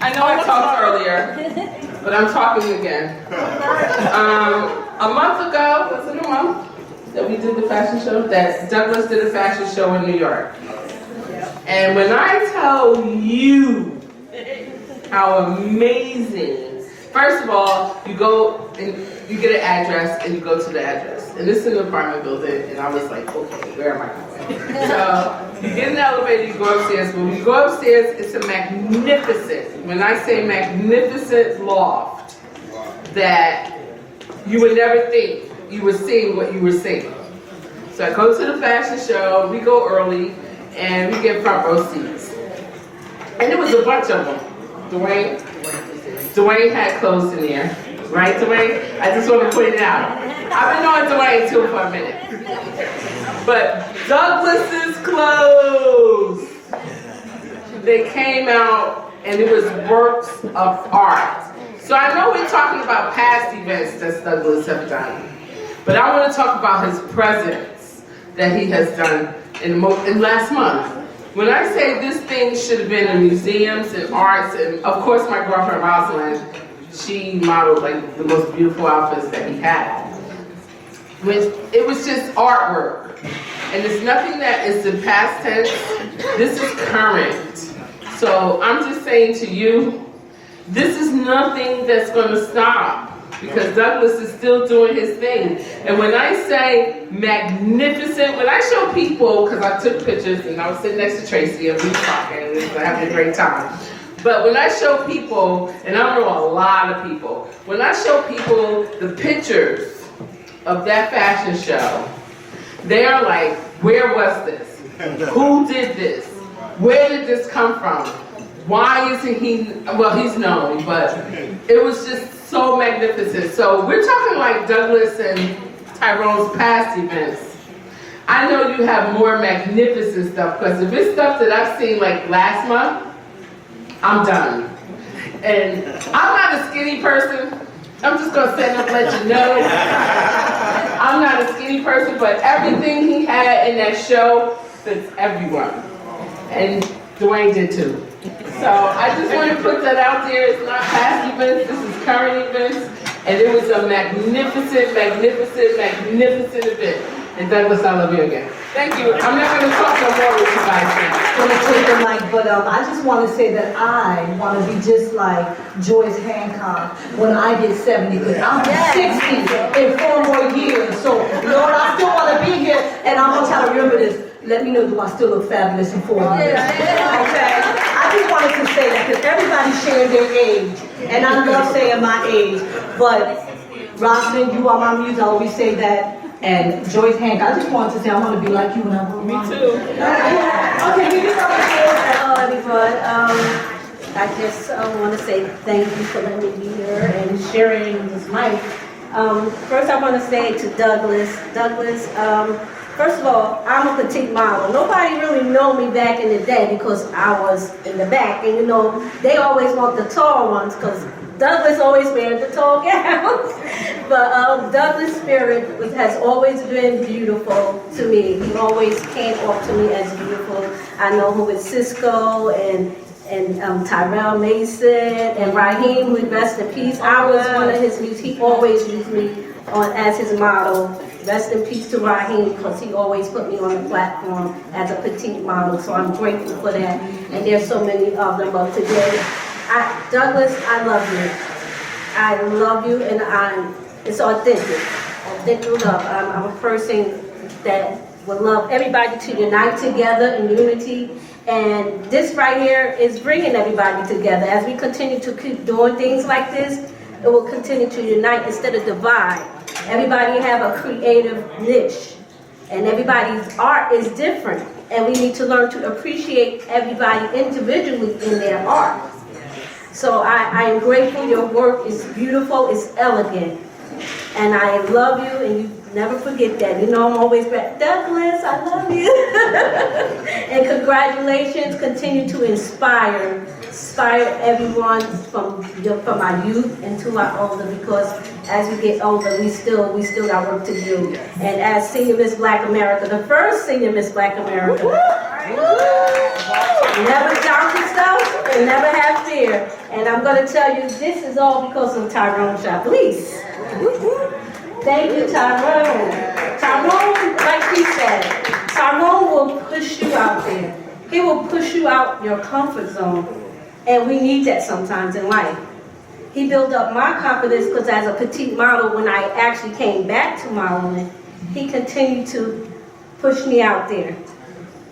I know I talked earlier, but I'm talking again. A month ago, was it a month, that we did the fashion show, that Douglas did a fashion show in New York. And when I tell you how amazing, first of all, you go and you get an address and you go to the address. And this is an apartment building, and I was like, okay, where am I going? So you get in the elevator, you go upstairs. When you go upstairs, it's a magnificent, when I say magnificent loft, that you would never think you were seeing what you were seeing. So I go to the fashion show, we go early, and we get front row seats. And there was a bunch of them. Dwayne had clothes in there. Right, Dwayne? I just want to point it out. I've been knowing Dwayne too for a minute. But Douglas's clothes, they came out and it was works of art. So I know we're talking about past events that Douglas have done, but I want to talk about his presence that he has done in last month. When I say this thing should have been in museums and arts, and of course my girlfriend Rosalind, she modeled like the most beautiful outfits that he had. It was just artwork. And it's nothing that is the past tense, this is current. So I'm just saying to you, this is nothing that's gonna stop, because Douglas is still doing his thing. And when I say magnificent, when I show people, because I took pictures and I was sitting next to Tracy and we were talking and we were having a great time. But when I show people, and I know a lot of people, when I show people the pictures of that fashion show, they are like, where was this? Who did this? Where did this come from? Why isn't he, well, he's known, but it was just so magnificent. So we're talking like Douglas and Tyrone's past events. I know you have more magnificent stuff, because if it's stuff that I've seen like last month, I'm done. And I'm not a skinny person. I'm just gonna stand up and let you know. I'm not a skinny person, but everything he had in that show fits everyone. And Dwayne did too. So I just want to put that out there. It's not past events, this is current events. And it was a magnificent, magnificent, magnificent event. And Douglas, I love you again. Thank you. I'm not going to talk no more with you guys now. I'm going to take the mic, but I just want to say that I want to be just like Joyce Hancock when I get 70, because I'm 60 in 4 more years. So, Lord, I still want to be here, and I'm going to try to remember this. Let me know, do I still look fabulous in 4 years? Okay? I just wanted to say that, because everybody's sharing their age, and I love saying my age, but Rosalind, you are my muse, I always say that. And Joyce Hancock, I just wanted to say I want to be like you when I grow up. Me too. Okay, you can Hello, everyone. I just want to say thank you for letting me be here and sharing this mic. First, I want to say to Douglas, first of all, I'm a petite model. Nobody really know me back in the day because I was in the back, and you know they always want the tall ones because Douglas always wears the tall gowns. But Douglas' spirit has always been beautiful to me. He always came off to me as beautiful. I know him with Cisco and Tyrell Mason and Raheem, who rest in peace. I was one of his muse. He always used me as his model. Rest in peace to Raheem, because he always put me on the platform as a petite model. So I'm grateful for that. And there's so many of them. But today, Douglas, I love you. I love you, and it's authentic love. I'm a person that would love everybody to unite together in unity. And this right here is bringing everybody together. As we continue to keep doing things like this, it will continue to unite instead of divide. Everybody have a creative niche, and everybody's art is different. And we need to learn to appreciate everybody individually in their art. So I am grateful. Your work is beautiful, it's elegant. And I love you, and you never forget that. You know I'm always back. Douglas, I love you. And congratulations. Continue to inspire everyone from our youth into our older, because as we get older, we still got work to do. And as Senior Miss Black America, the first Senior Miss Black America, never doubt yourself and never have fear. And I'm going to tell you, this is all because of Tyrone Chaplice. Thank you, Tyrone. Tyrone, like he said, Tyrone will push you out there. He will push you out your comfort zone. And we need that sometimes in life. He built up my confidence because as a petite model, when I actually came back to modeling, he continued to push me out there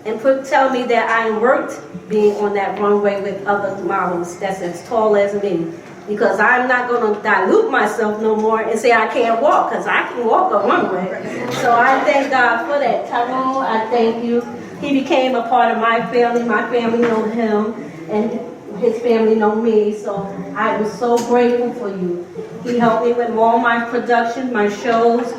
and tell me that I am worth being on that runway with other models that's as tall as me. Because I'm not going to dilute myself no more and say I can't walk, because I can walk a runway. So I thank God for that. Tyrone, I thank you. He became a part of my family. My family know him, and his family know me. So I was so grateful for you. He helped me with all my production, my shows.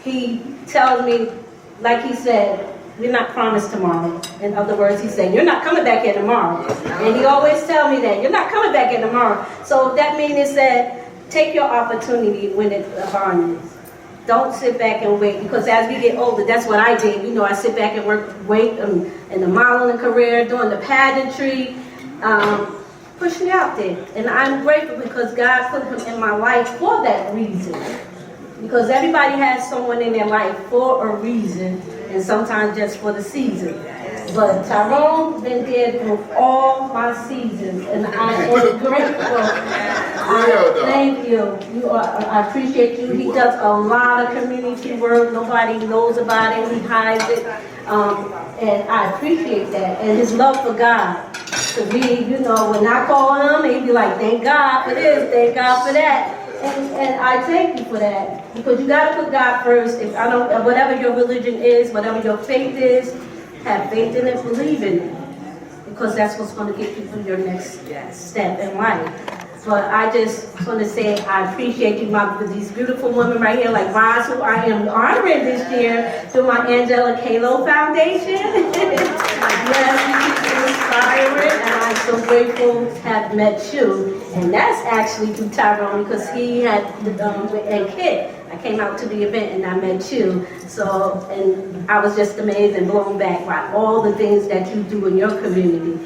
He tells me, like he said, you're not promised tomorrow. In other words, he said, you're not coming back here tomorrow. And he always tell me that, you're not coming back here tomorrow. So that means that take your opportunity when it's upon you. Don't sit back and wait, because as we get older, that's what I did. You know, I sit back and wait in the modeling career, doing the pageantry, push me out there. And I'm grateful because God put him in my life for that reason. Because everybody has someone in their life for a reason, and sometimes just for the season. But Tyrone been there through all my seasons, and I am grateful. Thank you. I appreciate you. He does a lot of community work. Nobody knows about it. He hides it. And I appreciate that. And his love for God. To be, you know, when I call him, he'd be like, thank God for this, thank God for that. And I thank you for that, because you got to put God first. If I don't, whatever your religion is, whatever your faith is, have faith in it, believe in it, because that's what's going to get you through your next step in life. But I just want to say I appreciate you, these beautiful women right here, like Roz, who I am honoring this year through my Angela Kalo Foundation. Yes, inspiring, and I'm so grateful to have met you. And that's actually through Tyrone, because he had and Kit. I came out to the event and I met you. So, and I was just amazed and blown back by all the things that you do in your community.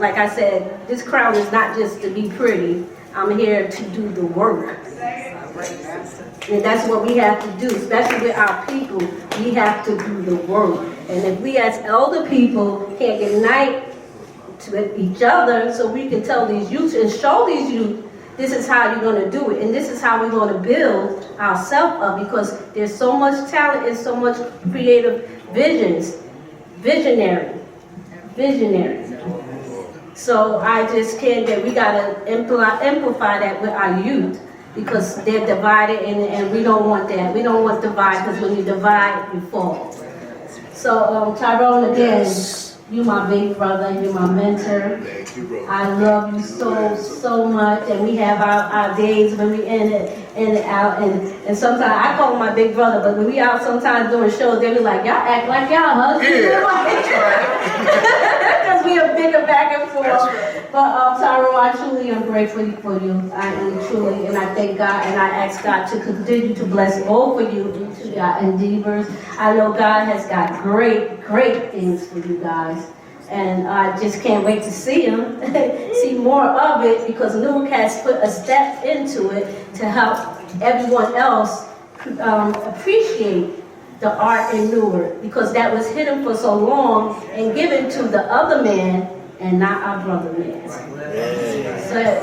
Like I said, this crown is not just to be pretty. I'm here to do the work. And that's what we have to do, especially with our people. We have to do the work. And if we as elder people can't unite to each other so we can tell these youth and show these youth, this is how you're going to do it. And this is how we're going to build ourselves up, because there's so much talent and so much creative visions. Visionary. So I just can't that we got to amplify that with our youth, because they're divided, and we don't want that. We don't want divide, because when you divide, you fall. So Tyrone, again, you my big brother, you my mentor. Thank you, bro. I love you so much, and we have our days when we in and out, and sometimes I call him my big brother, but when we out sometimes doing shows, they be like, y'all act like y'all husband and wife. Because we are bigger back and forth. But Tyrone, I truly am grateful for you. I am truly, and I thank God, and I ask God to continue to bless both of you into your endeavors. I know God has got great, great things for you guys. And I just can't wait to see him, see more of it, because Newark has put a step into it to help everyone else appreciate the art in Newark, because that was hidden for so long and given to the other man and not our brother man.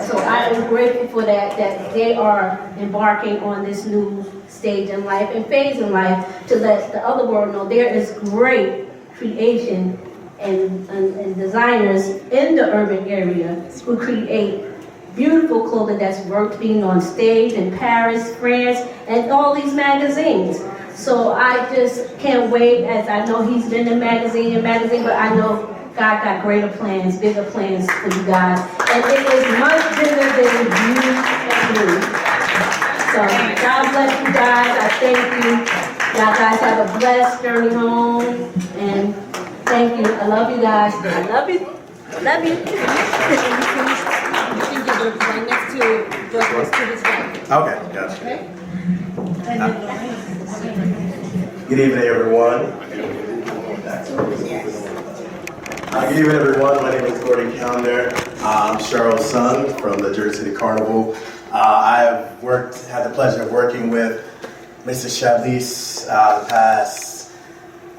So I am grateful for that they are embarking on this new stage in life and phase in life to let the other world know there is great creation and designers in the urban area who create beautiful clothing that's worth being on stage in Paris, France, and all these magazines. So I just can't wait, as I know he's been in magazine, but I know God got greater plans, bigger plans for you guys. And it is much bigger than you and me. So God bless you guys. I thank you. Y'all guys have a blessed journey home. And thank you. I love you guys. I love you. I love you. Right next to Douglas to his right. Okay, gotcha. Good evening, everyone. Good evening, everyone. My name is Gordon Calendar. I'm Cheryl's son from the Jersey City Carnival. I have had the pleasure of working with Mr. Chablis the past,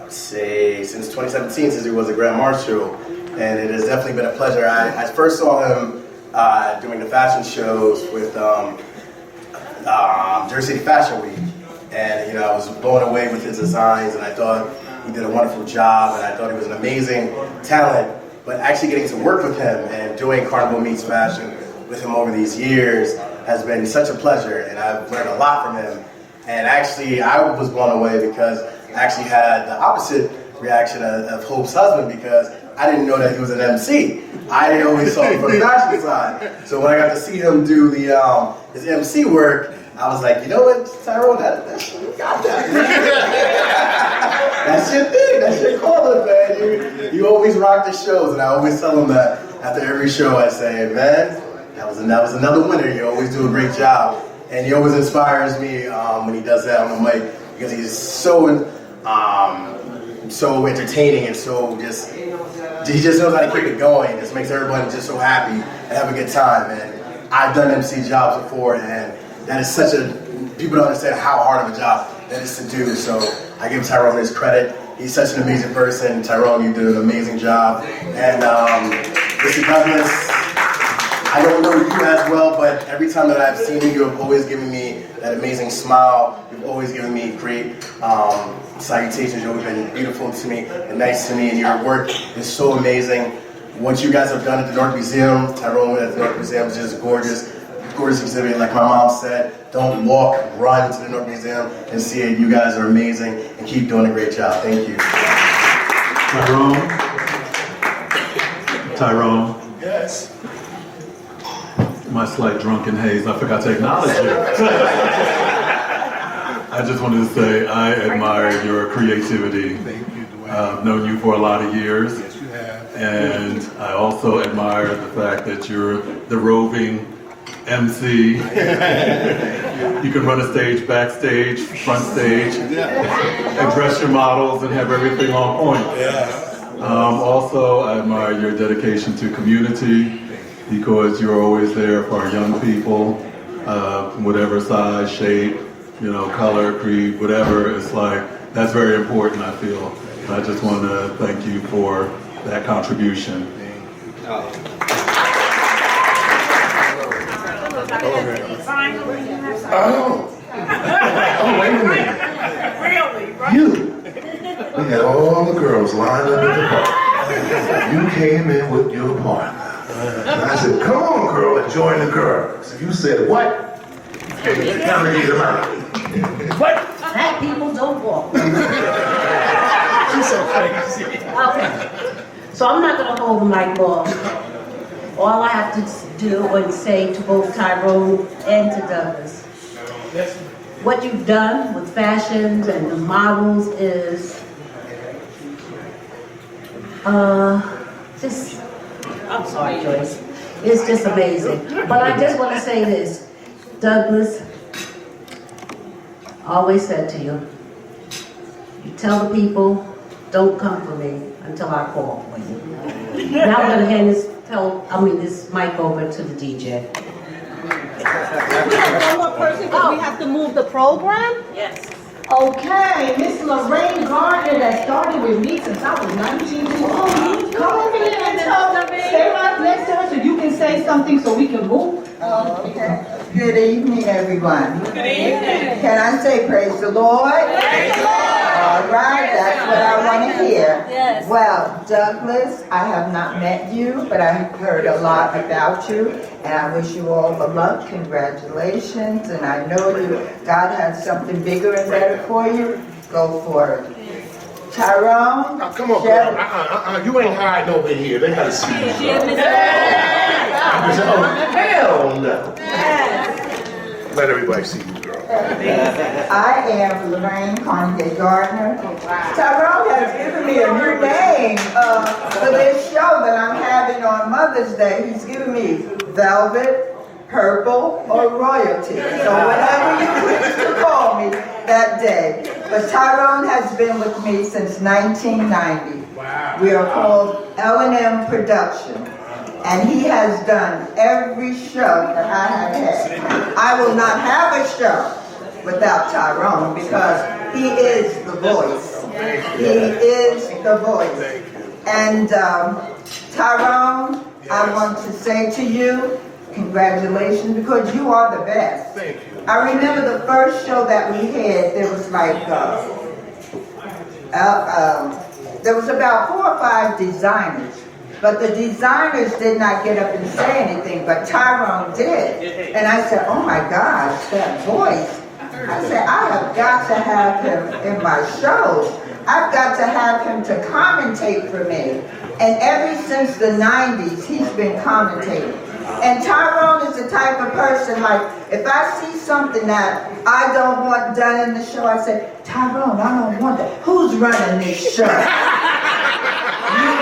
I would say, since 2017, since he was a Grand Marshal, and it has definitely been a pleasure. I first saw him doing the fashion shows with Jersey City Fashion Week, and I was blown away with his designs, and I thought he did a wonderful job, and I thought he was an amazing talent. But actually getting to work with him and doing Carnival Meets Fashion with him over these years has been such a pleasure, and I've learned a lot from him. And actually, I was blown away because I actually had the opposite reaction of Hope's husband, because I didn't know that he was an MC. I always saw him from the fashion side. So when I got to see him do his MC work, I was like, you know what, Tyrone, you got that. That's your thing. That's your calling, man. You always rock the shows, and I always tell him that after every show. I say, man, that was another winner. You always do a great job, and he always inspires me when he does that on the mic, because he's so entertaining and so he just knows how to keep it going. Just makes everybody just so happy and have a good time. And I've done MC jobs before, and that is people don't understand how hard of a job that is to do. So I give Tyrone his credit. He's such an amazing person. Tyrone, you did an amazing job. And Mr. Douglas, I don't know you as well, but every time that I've seen you have always given me that amazing smile. You've always given me great salutations. You've always been beautiful to me and nice to me, and your work is so amazing. What you guys have done at the North Museum, Tyrone at the North Museum, is just gorgeous. Gorgeous exhibit. Like my mom said, don't walk, run to the North Museum and see it. You guys are amazing and keep doing a great job. Thank you. Tyrone. Yes. My slight drunken haze, I forgot to acknowledge you. I just wanted to say I admire your creativity. I've known you for a lot of years. Yes, you have. And I also admire the fact that you're the roving MC. You can run a stage, backstage, front stage, address your models and have everything on point. Also, I admire your dedication to community, because you're always there for our young people, whatever size, shape, color, creed, whatever. It's like, that's very important, I feel. I just want to thank you for that contribution. Oh, wait a minute. Really? You. We had all the girls lined up at the bar. You came in with your partner. And I said, come on, girl, and join the girls. You said, what? Now me get them out. What? Fat people don't walk. She's so crazy. Okay. So I'm not going to hold the mic long. All I have to do is say to both Tyrone and to Douglas, what you've done with fashions and the models is just I'm sorry, Joyce. It's just amazing. But I just want to say this. Douglas, I always said to you, you tell the people, don't come for me until I call for you. Now I'm going to hand this mic over to the DJ. We have one more person because we have to move the program? Yes. Okay, Miss Lorraine Gardner that started with me since I was 19 years old. Come over here and stay right next to her so you can say something so we can move. Okay. Good evening, everyone. Good evening. Can I say praise the Lord? Praise the Lord. All right, that's what I want to hear. Yes. Well, Douglas, I have not met you, but I have heard a lot about you, and I wish you all the luck. Congratulations, and I know God has something bigger and better for you. Go for it. Tyrone? Oh, come on, girl. You ain't hiding over here. They gotta see you. Hell no. Let everybody see you, girl. I am Lorraine Carnegie Gardner. Tyrone has given me a new name for this show that I'm having on Mother's Day. He's given me Velvet, Purple, or Royalty. So whatever you wish to call me that day. But Tyrone has been with me since 1990. Wow. We are called L&M Production. And he has done every show that I have had. I will not have a show without Tyrone because he is the voice. He is the voice. And Tyrone, I want to say to you, congratulations, because you are the best. Thank you. I remember the first show that we had, there was like, there was about 4 or 5 designers. But the designers did not get up and say anything, but Tyrone did. And I said, oh my gosh, that voice. I said, I have got to have him in my shows. I've got to have him to commentate for me. And ever since the 90s, he's been commentating. And Tyrone is the type of person, like, if I see something that I don't want done in the show, I say, Tyrone, I don't want that. Who's running this show? You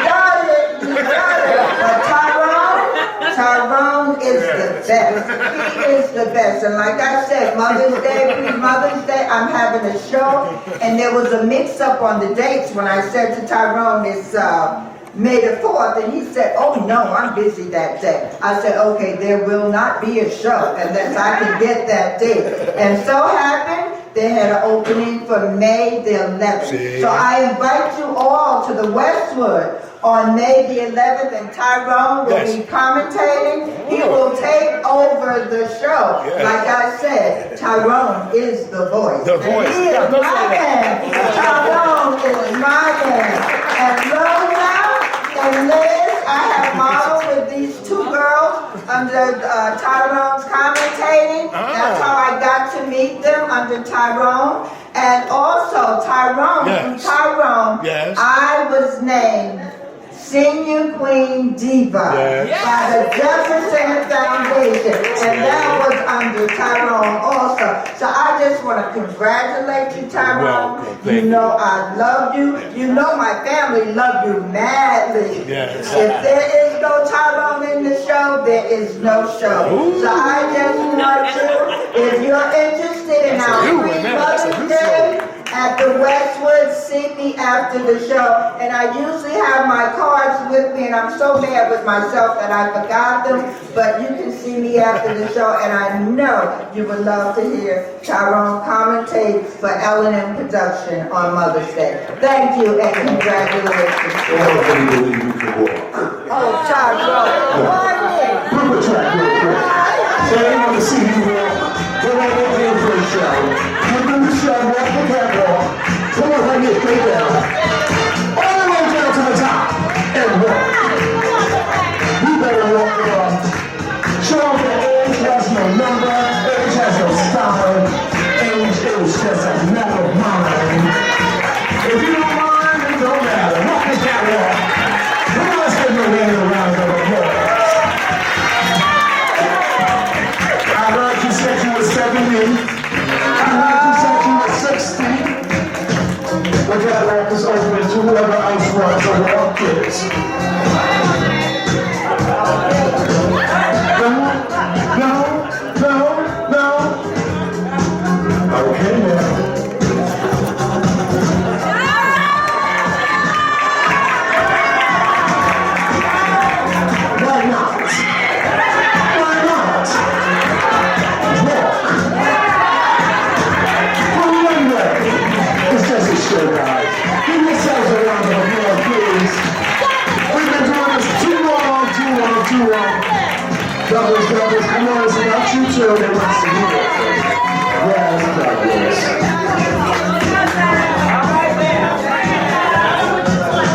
got it. But Tyrone is the best. He is the best. And like I said, Mother's Day, pre-Mother's Day, I'm having a show. And there was a mix-up on the dates when I said to Tyrone, it's May the 4th. And he said, oh no, I'm busy that day. I said, okay, there will not be a show unless I can get that date. And so happened, they had an opening for May the 11th. So I invite you all to the Westwood on May the 11th, and Tyrone will be commentating. He will take over the show. Like I said, Tyrone is the voice. The voice. And he is my man. Tyrone is my man. And Lola and Liz, I have modeled with these 2 girls under Tyrone's commentating. That's how I got to meet them under Tyrone. And also Tyrone, from Tyrone, I was named Senior Queen Diva by the Jefferson Foundation, and that was under Tyrone also. So I just want to congratulate you, Tyrone. You know I love you. You know my family love you madly. If there is no Tyrone in the show, there is no show. So I just want you, if you're interested in our pre-Mother's Day at the Westwood, see me after the show. And I usually have my cards with me, and I'm so mad with myself that I forgot them. But you can see me after the show, and I know you would love to hear Tyrone commentate for L&M Production on Mother's Day. Thank you, and congratulations. Everybody believe you can walk. Oh, Tyrone, why me? Pump a track real quick. So they want to see you walk. Go right over here for a show. Give them the show, walk the catwalk. Come on, bring it straight down. All the way down to the top. And walk. You better walk it off. Show them that age has no number. Age has no style. Age is just a matter of mind. If you don't mind, it don't matter. Walk the catwalk. Come on, let's give them a round of applause.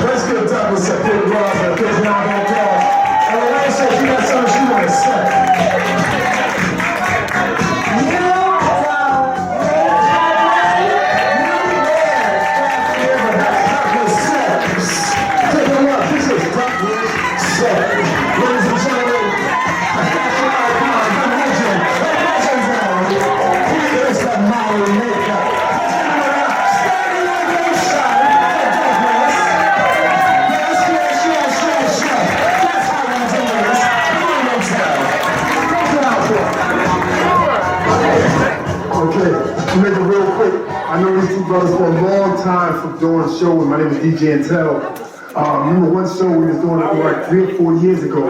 Let's give Douglas a big round of applause. And Elaine said she got something she want to say. Take a look. This is Douglas Said. Ladies and gentlemen, a fashion icon, the legend, the legendary. He is the modern makeup. Standing ovation for Douglas. Yes. That's how we do this. Come on, Motel. Close it out for Okay, to make it real quick, I know these two brothers for a long time from doing a show with my name is DJ Intel. Remember one show we was doing it like 3 or 4 years ago.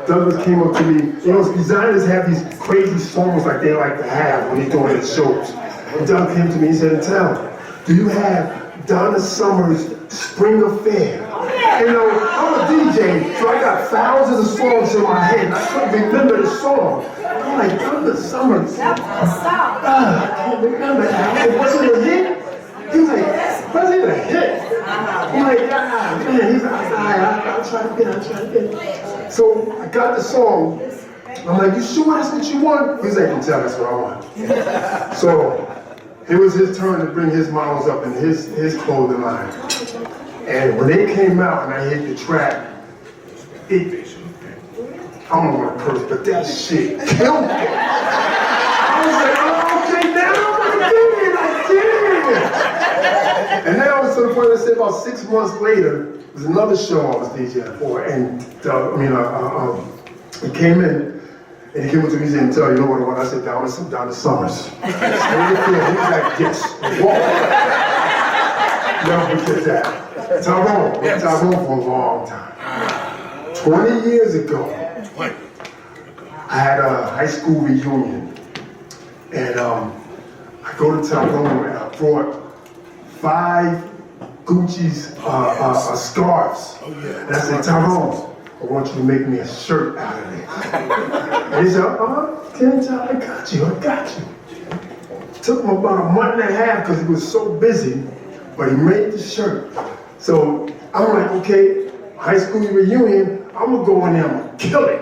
Douglas came up to me. You know, designers have these crazy songs like they like to have when they're doing their shows. And Doug came to me and said, Intel, do you have Donna Summer's Spring Affair? You know, I'm a DJ, so I got thousands of songs in my head. I couldn't remember the song. I'm like, Donna Summer. I can't remember now. It wasn't a hit? He was like, wasn't it a hit? I'm like, man. He's like, I'll try again. So I got the song. I'm like, you sure that's what you want? He's like, Intel, that's what I want. So it was his turn to bring his models up in his clothing line. And when they came out and I hit the track, I don't want to curse, but that shit killed me. I was like, oh, okay, now I did it. And then I was to the point I said about 6 months later, there was another show I was DJing for, and he came in, and he came up to me and said, Tell you know what I want? I said, Donna Summers. And he was like, yes, walk. Never forget that. Tyrone for a long time. 20 years ago, I had a high school reunion, and I go to Tyrone and I brought 5 Gucci's scarves. And I said, Tyrone, I want you to make me a shirt out of this. And he said, I got you. Took him about a month and a half because he was so busy, but he made the shirt. So I'm like, okay, high school reunion, I'm gonna go in there, I'm gonna kill it.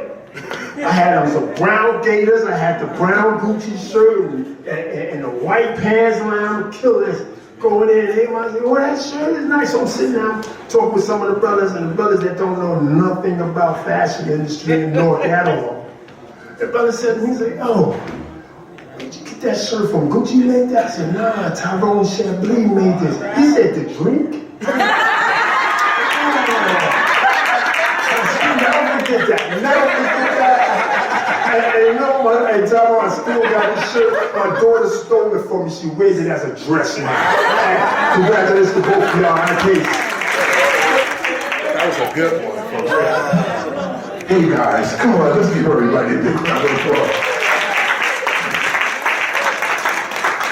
I had some brown gaiters, I had the brown Gucci shirt and the white pants, and I'm gonna kill this. Going in, everybody say, oh, that shirt is nice. So I'm sitting down, talking with some of the brothers, and the brothers that don't know nothing about fashion industry in North at all. The brother said to me, he's like, oh, where'd you get that shirt from? Gucci made that? I said, nah, Tyrone Chablis made this. He said, the drink? And you know, and Tyrone, I still got this shirt. My daughter stole it from me. She wears it as a dress now. Congratulations to both of y'all. That was a good one. Hey guys, come on, let's give everybody a big round of applause.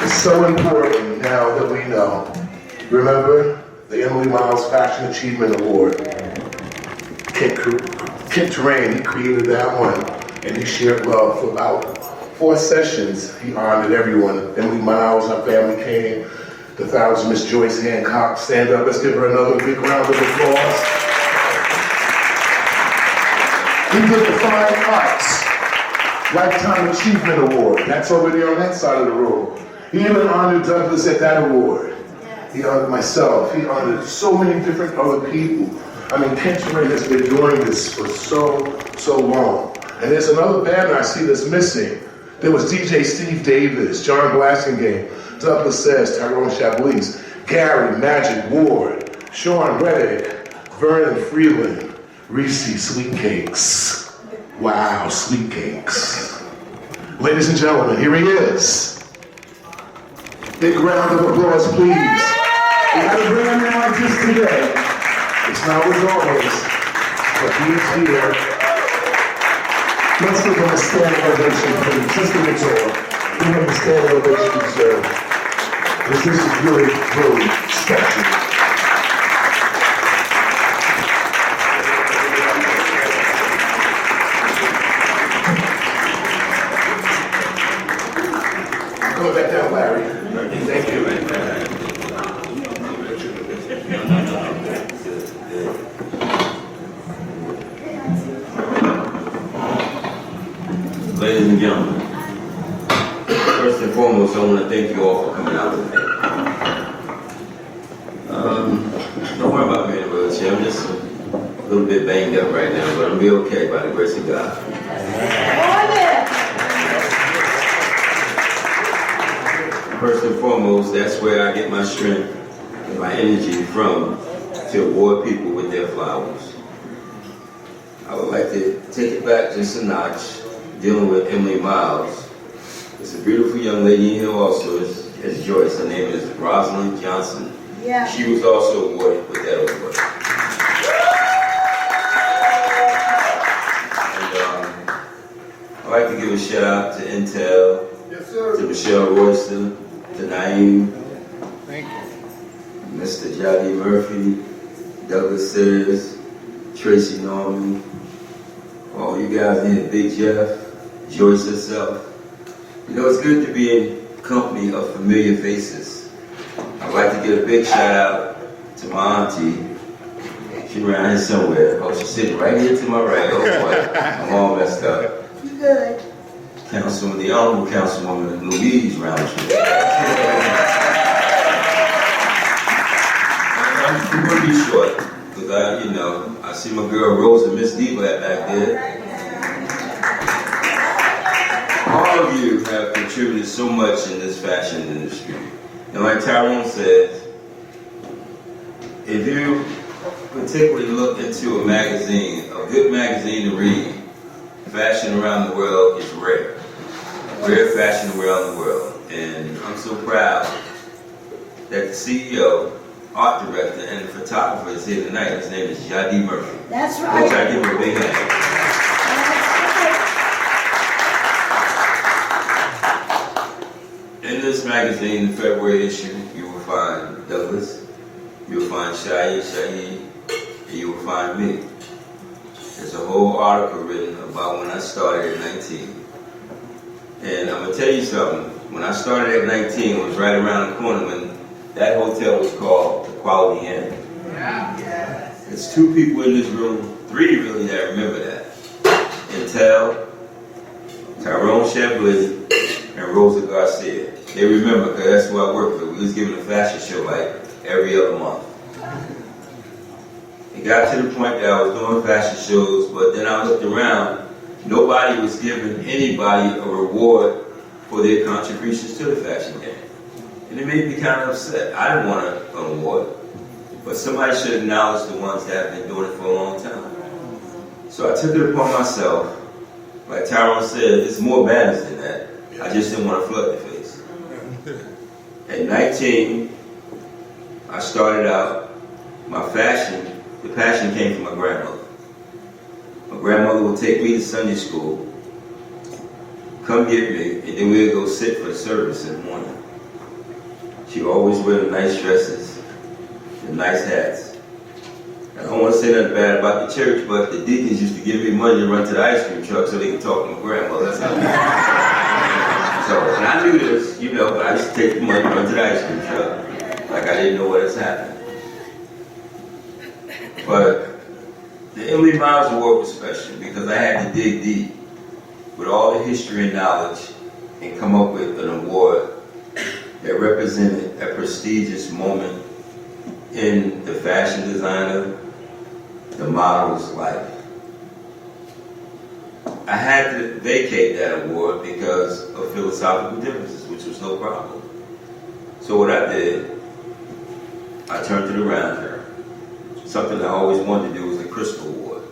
It's so important now that we know. Remember the Emily Miles Fashion Achievement Award? Kit Terrain, he created that one, and he shared love for about 4 sessions. He honored everyone. Emily Miles, our family came. The founder, Miss Joyce Hancock, stand up. Let's give her another big round of applause. He did the Fine Arts Lifetime Achievement Award. That's over there on that side of the room. He even honored Douglas at that award. He honored myself. He honored so many different other people. I mean, Kent Terrain has been doing this for so long. And there's another banner I see that's missing. There was DJ Steve Davis, John Blasingame, Douglas Says, Tyrone Chablis, Gary Magic Ward, Sean Reddick, Vernon Freeland, Reese Sweet Cakes. Wow, Sweet Cakes. Ladies and gentlemen, here he is. Big round of applause, please. We had a brand new artist today. It's not as always, but he's here. Let's give him a standing ovation, please. Just give it to him. Give him the standing ovation he deserves. This is really special. Coming back down, Larry. Thank you. Ladies and gentlemen, first and foremost, I want to thank you all for coming out today. Don't worry about me in a wheelchair. I'm just a little bit banged up right now, but I'll be okay by the grace of God. First and foremost, that's where I get my strength and my energy from to award people with their flowers. I would like to take it back just a notch, dealing with Emily Miles. There's a beautiful young lady here also, as Joyce. Her name is Rosalind Johnson. Yeah. She was also awarded with that award. And I'd like to give a shout out to Intel, to Michelle Royston, to Naeem, Mr. Jadi Murphy, Douglas Sayers, Tracy Norman, all you guys here, Big Jeff, Joyce herself. You know, it's good to be in company of familiar faces. I'd like to give a big shout out to my auntie. She's around here somewhere. Oh, she's sitting right here to my right. Oh boy, I'm all messed up. You good? Councilwoman, the Honorable Councilwoman Louise Roundtree. I'm going to be short, because I see my girl Rose and Miss Diva back there. All of you have contributed so much in this fashion industry. And like Tyrone said, if you particularly look into a magazine, a good magazine to read, fashion around the world is rare. Rare fashion around the world. And I'm so proud that the CEO, art director, and the photographer is here tonight. His name is Jadi Murphy. That's right. Which I give him a big hand. In this magazine, the February issue, you will find Douglas, you will find Shaheed, and you will find me. There's a whole article written about when I started at 19. And I'm going to tell you something. When I started at 19, it was right around the corner when that hotel was called the Quality Inn. There's two people in this room, three really, that remember that. Intel, Tyrone Chablis, and Rosa Garcia. They remember, because that's who I worked with. We was giving a fashion show like every other month. It got to the point that I was doing fashion shows, but then I looked around, nobody was giving anybody a reward for their contributions to the fashion game. And it made me kind of upset. I didn't want an award, but somebody should acknowledge the ones that have been doing it for a long time. So I took it upon myself. Like Tyrone said, it's more banners than that. I just didn't want to flood the face. At 19, I started out, my fashion, the passion came from my grandmother. My grandmother would take me to Sunday school, come get me, and then we would go sit for the service in the morning. She would always wear the nice dresses, the nice hats. I don't want to say nothing bad about the church, but the deacons used to give me money to run to the ice cream truck so they could talk to my grandmother. So, and I knew this, but I used to take the money, run to the ice cream truck, like I didn't know what has happened. But the Emily Miles Award was special because I had to dig deep with all the history and knowledge and come up with an award that represented a prestigious moment in the fashion designer, the model's life. I had to vacate that award because of philosophical differences, which was no problem. So what I did, I turned it around. Something I always wanted to do was the Crystal Award.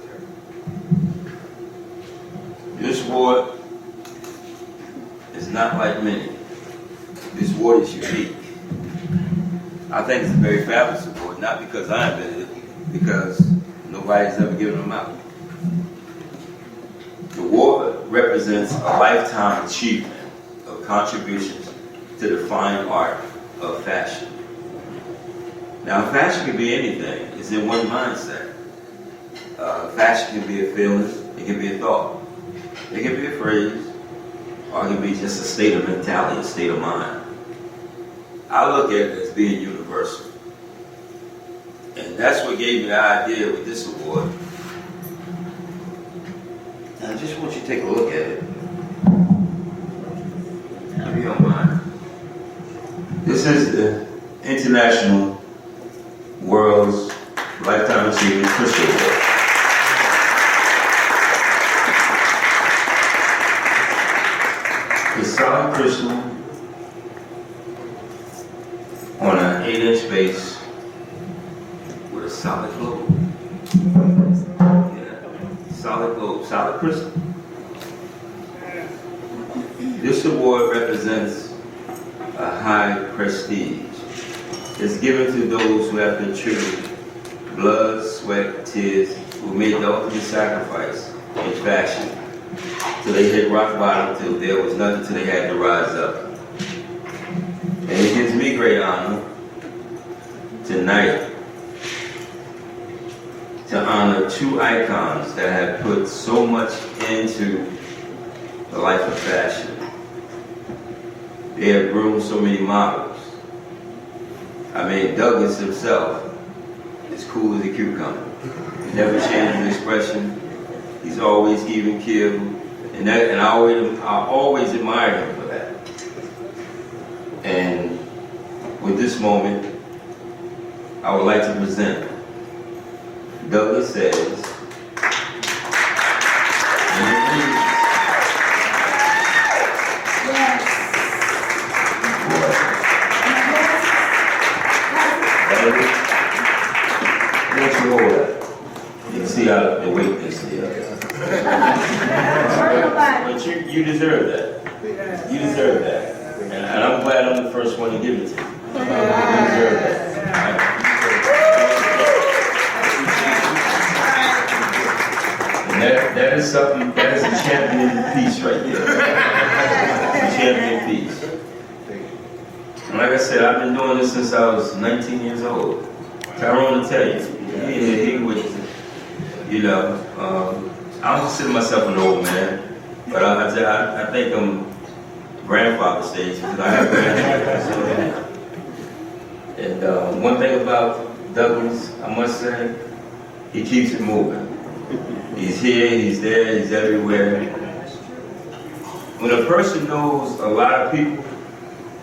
This award is not like many. This award is unique. I think it's a very fabulous award, not because I invented it, because nobody's ever given them out. The award represents a lifetime achievement of contributions to the fine art of fashion. Now, fashion can be anything. It's in one mindset. Fashion can be a feeling. It can be a thought. It can be a phrase. arguably just a state of mentality, a state of mind. I look at it as being universal. And that's what gave me the idea with this award. And I just want you to take a look at it. If you don't mind. This is the International World's Lifetime Achievement Crystal Award. It's solid crystal on an 8-inch base with a solid globe. Yeah, solid globe, solid crystal. This award represents a high prestige. It's given to those who have contributed blood, sweat, tears, who made the ultimate sacrifice in fashion. Till they hit rock bottom, till there was nothing, till they had to rise up. And it gives me great honor tonight to honor two icons that have put so much into the life of fashion. They have groomed so many models. I mean, Douglas himself is cool as a cucumber. He never changes his expression. He's always even killed. And I always admired him for that. And with this moment, I would like to present Douglas says, you can see how the weakness here. But you deserve that. You deserve that. And I'm glad I'm the first one to give it to you. You deserve that. And that is something, that is a champion piece right there. A champion piece. And like I said, I've been doing this since I was 19 years old. Tyrone will tell you, he would, you know, I don't consider myself an old man, but I think I'm grandfather stage because I have grandchildren. And one thing about Douglas, I must say, he keeps it moving. He's here, he's there, he's everywhere. When a person knows a lot of people,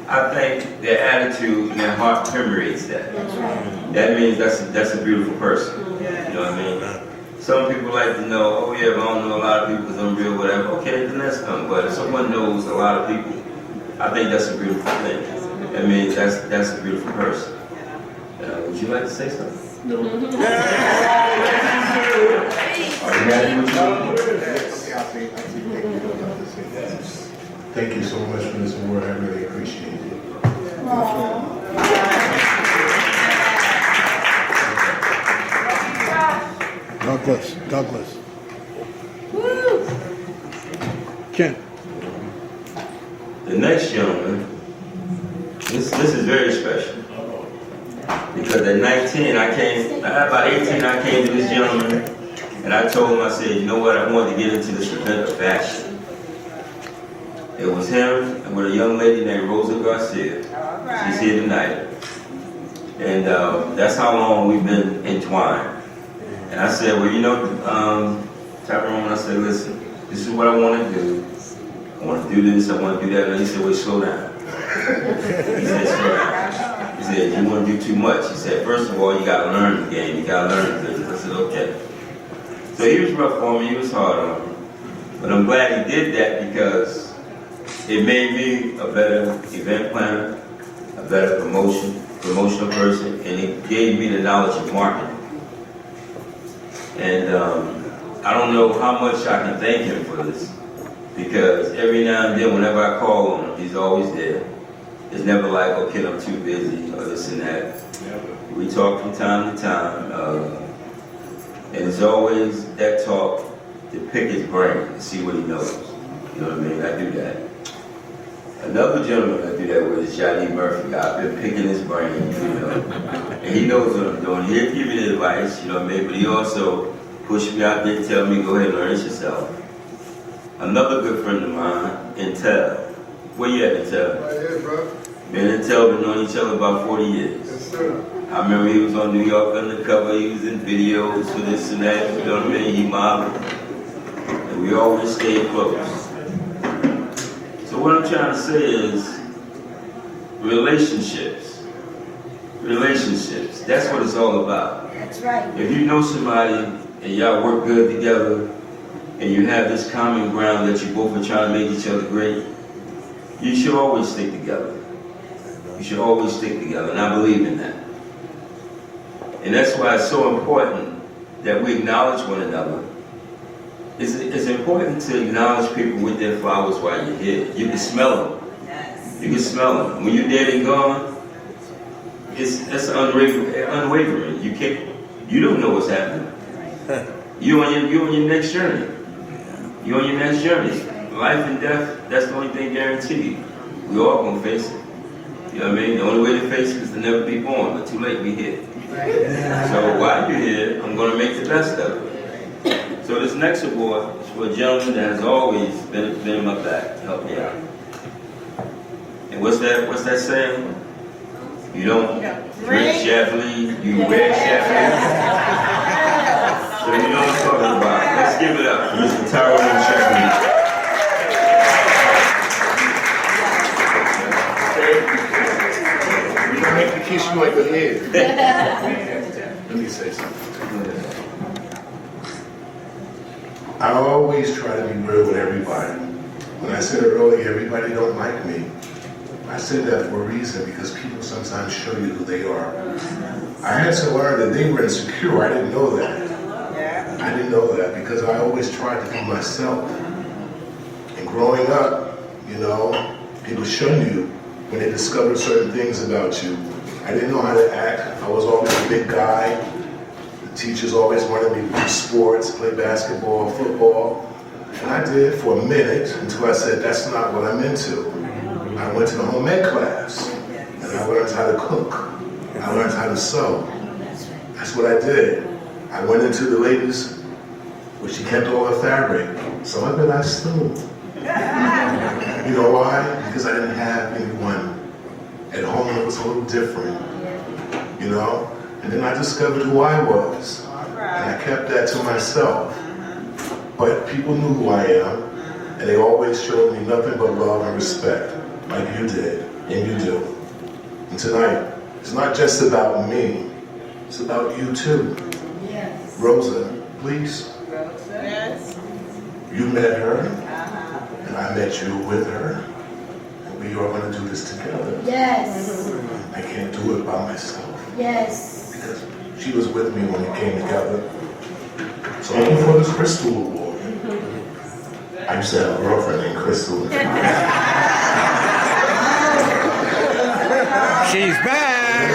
I think their attitude and their heart permeates that. That means that's a beautiful person. You know what I mean? Some people like to know, oh yeah, but I don't know a lot of people because I'm real, whatever. Okay, then that's fine. But if someone knows a lot of people, I think that's a beautiful thing. That means that's a beautiful person. Would you like to say something? No. Are you happy with Thank you so much for this award. I really appreciate it. Douglas. Woo! Ken. The next gentleman, this is very special. Because at 19, about 18, I came to this gentleman and I told him, I said, you know what, I wanted to get into this event of fashion. It was him and with a young lady named Rosa Garcia. She's here tonight. And that's how long we've been entwined. And I said, well, you know, Tyrone, I said, listen, this is what I want to do. I want to do this, I want to do that. And he said, wait, slow down. He said, slow down. He said, you want to do too much. He said, first of all, you got to learn the game. You got to learn the business. I said, okay. So he was rough on me. He was hard on me. But I'm glad he did that because it made me a better event planner, a better promotional person, and it gave me the knowledge of marketing. And I don't know how much I can thank him for this, because every now and then, whenever I call on him, he's always there. It's never like, okay, I'm too busy, or this and that. We talk from time to time, and it's always that talk to pick his brain and see what he knows. You know what I mean? I do that. Another gentleman I do that with is Johnny Murphy. I've been picking his brain, you know, and he knows what I'm doing. He'll give me the advice, you know what I mean, but he also pushed me out there and tell me, go ahead and learn it yourself. Another good friend of mine and Tel. Where you at, Tel? Right here, bro. Me and Tel been knowing each other about 40 years. Yes, sir. I remember he was on New York Undercover, he was in videos for this and that, you know what I mean? He modeled. And we always stayed close. So what I'm trying to say is, relationships. Relationships, that's what it's all about. That's right. If you know somebody and y'all work good together, and you have this common ground that you both are trying to make each other great, you should always stick together. You should always stick together, and I believe in that. And that's why it's so important that we acknowledge one another. It's important to acknowledge people with their flowers while you're here. You can smell them. You can smell them. When you're dead and gone, that's unwavering. You don't know what's happening. You on your next journey. You're on your next journey. Life and death, that's the only thing guaranteed. We all gonna face it. You know what I mean? The only way to face it is to never be born, but too late, we here. So while you're here, I'm gonna make the best of it. So this next award is for a gentleman that has always been in my back to help me out. And what's that saying? You don't drink shabbily, you wear shabbily. So you know what I'm talking about. Let's give it up for Mr. Tyrone Shackman. We're gonna make the kiss you like the head. Let me say something. I always try to be real with everybody. When I said earlier, everybody don't like me. I said that for a reason, because people sometimes show you who they are. I had to learn that they were insecure. I didn't know that. I didn't know that because I always tried to be myself. And growing up, you know, people show you when they discover certain things about you. I didn't know how to act. I was always a big guy. The teachers always wanted me to do sports, play basketball, football. And I did for a minute until I said, that's not what I'm into. I went to the home ec class and I learned how to cook. I learned how to sew. That's what I did. I went into the ladies where she kept all her fabric. Some of it I stole. You know why? Because I didn't have anyone at home that was a little different. You know? And then I discovered who I was. And I kept that to myself. But people knew who I am, and they always showed me nothing but love and respect, like you did, and you do. And tonight, it's not just about me, it's about you too. Yes. Rosa, please. Rosa. Yes. You met her, and I met you with her, and we are going to do this together. Yes. I can't do it by myself. Yes. Because she was with me when we came together. So only for this Crystal Award. I used to have a girlfriend named Crystal. She's back!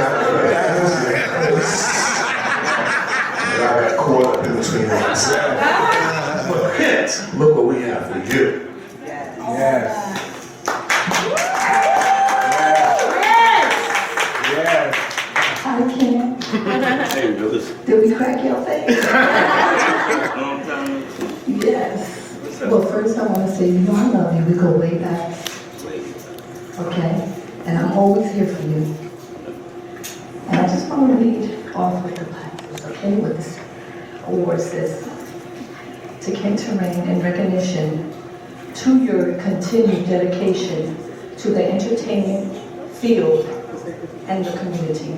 And I got caught up in between myself. But Kent, look what we have for you. Yes. I can't. Hey, brothers. Did we crack your face? Long time. Yes. Well, first I want to say, you know I love you. We go way back. Okay? And I'm always here for you. And I just want to lead off with the prizes, okay? With this award says, to Kent Terrain in recognition to your continued dedication to the entertainment field and the community.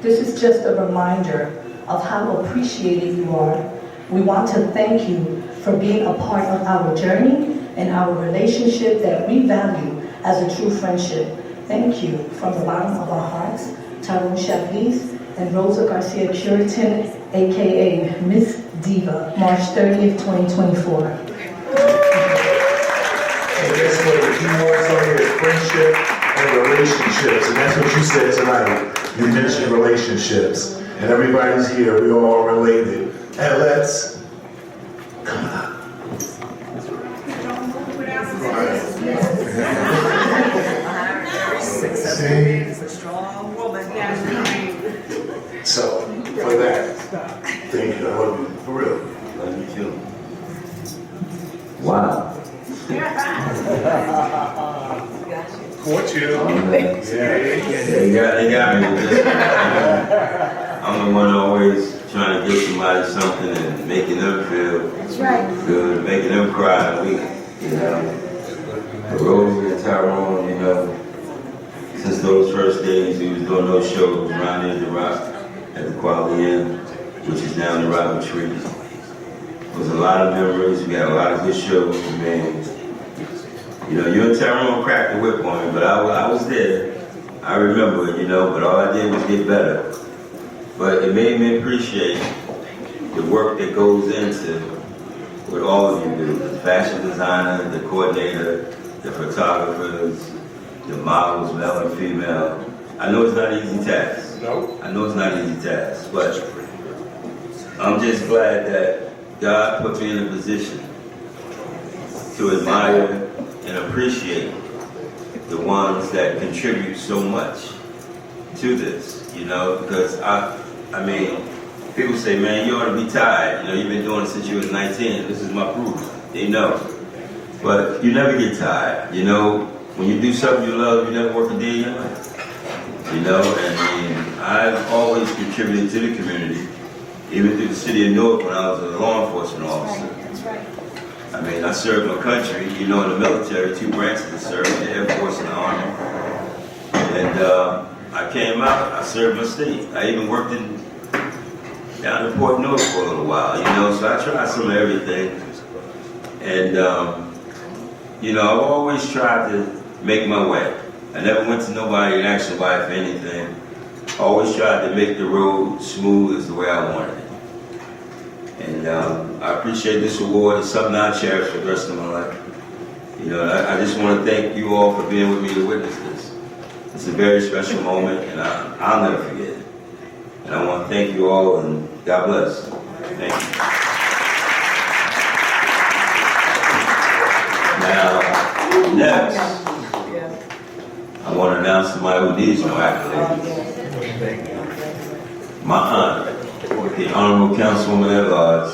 This is just a reminder of how appreciated you are. We want to thank you for being a part of our journey and our relationship that we value as a true friendship. Thank you from the bottom of our hearts, Tyrone Chablis and Rosa Garcia Curitan, aka Miss Diva, March 30th, 2024. And guess what? The key words on here is friendship and relationships. And that's what you said tonight. You mentioned relationships. And everybody's here. We're all related. And let's come up. Successful, strong woman. So, for that, thank you. I love you. For real. Love you too. Wow. support you. They got me with this. I'm the one always trying to give somebody something and making them feel good, making them cry. You know, Rosie and Tyrone, you know, since those first days, we was doing those shows around there at the Rock, at the Quality Inn, which is now the Robert Tree. There was a lot of memories. We had a lot of good shows. Man, you know, you and Tyrone cracked the whip on me, but I was there. I remember it, you know, but all I did was get better. But it made me appreciate the work that goes into what all of you do. The fashion designer, the coordinator, the photographers, the models, male and female. I know it's not an easy task. Nope. I know it's not an easy task, but I'm just glad that God put me in a position to admire and appreciate the ones that contribute so much to this, you know, because I mean, people say, man, you ought to be tired. You know, you've been doing it since you was 19. This is my proof. They know. But you never get tired. You know, when you do something you love, you never work a day in your life. You know, and I mean, I've always contributed to the community, even through the city of Newark when I was a law enforcement officer. That's right. I mean, I served my country, you know, in the military, 2 branches of service, the Air Force and the Army. And I came out, I served my state. I even worked down in Port Newark for a little while, you know, so I tried some of everything. And, you know, I've always tried to make my way. I never went to nobody and asked nobody for anything. I always tried to make the road smooth as the way I wanted it. And I appreciate this award. It's something I'll cherish for the rest of my life. You know, I just want to thank you all for being with me to witness this. It's a very special moment, and I'll never forget it. And I want to thank you all, and God bless. Thank you. Now, next, I want to announce somebody who needs no accolades. My aunt, the Honorable Councilwoman at Large,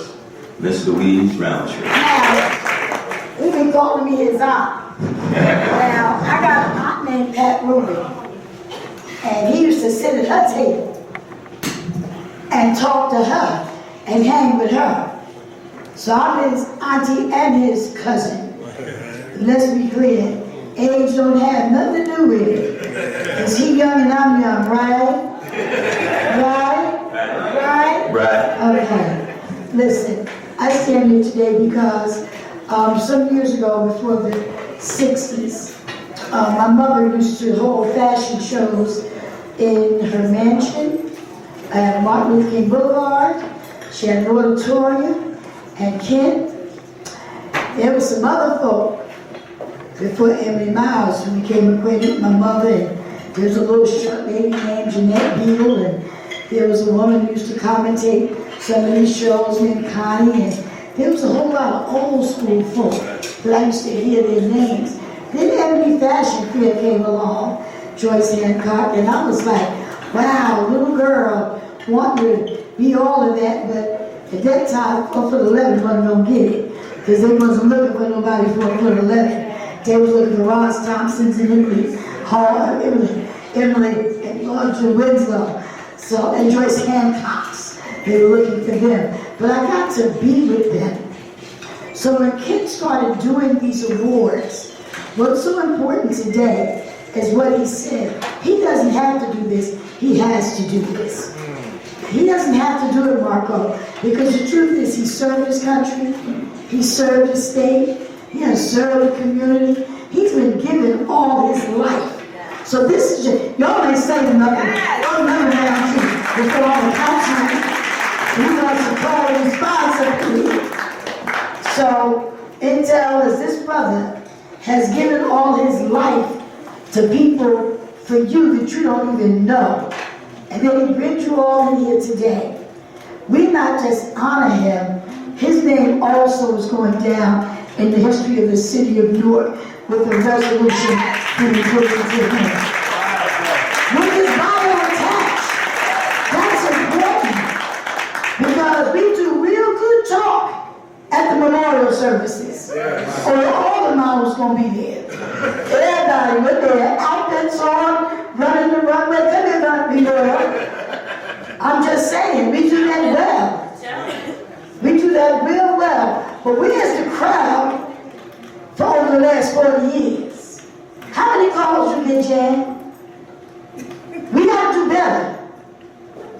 Miss Louise Roundtree. Now, he been calling me his aunt. Now, I got an aunt named Pat Ruby, and he used to sit at her table and talk to her and hang with her. So I'm his auntie and his cousin. Let's be clear, age don't have nothing to do with it. Because he young and I'm young, right? Right? Okay. Listen, I stand here today because some years ago, before the 60s, my mother used to hold fashion shows in her mansion at Martin Luther King Boulevard. She had an auditorium and Kent. There was some other folk before Emily Miles who became acquainted with my mother. And there was a little short lady named Jeanette Beale, and there was a woman who used to commentate some of these shows named Connie, and there was a whole lot of old school folk that I used to hear their names. Then Ebony Fashion Fair came along, Joyce Hancock, and I was like, wow, little girl, wanting to be all of that, but at that time, 4'11" wasn't gonna get it, because they wasn't looking for nobody 4'11". They was looking for Ross Thompsons and Emily Hall, Emily and Audrey Winslow, so, and Joyce Hancock's. They were looking for them. But I got to be with them. So when Kent started doing these awards, what's so important today is what he said. He doesn't have to do this, he has to do this. He doesn't have to do it, Marco, because the truth is he served his country, he served his state, he has served the community. He's been given all his life. So this is just, y'all ain't saying nothing. Y'all remember now too, before all the councilmen, we got to call responsibility. So Intel is this brother has given all his life to people for you that you don't even know. And then he brings you all in here today. We not just honor him, his name also is going down in the history of the city of Newark with a resolution being put into him. With his bio attached. That's important. Because we do real good talk at the memorial services. Or all the models gonna be there. Everybody, we're there. man. We got to do better.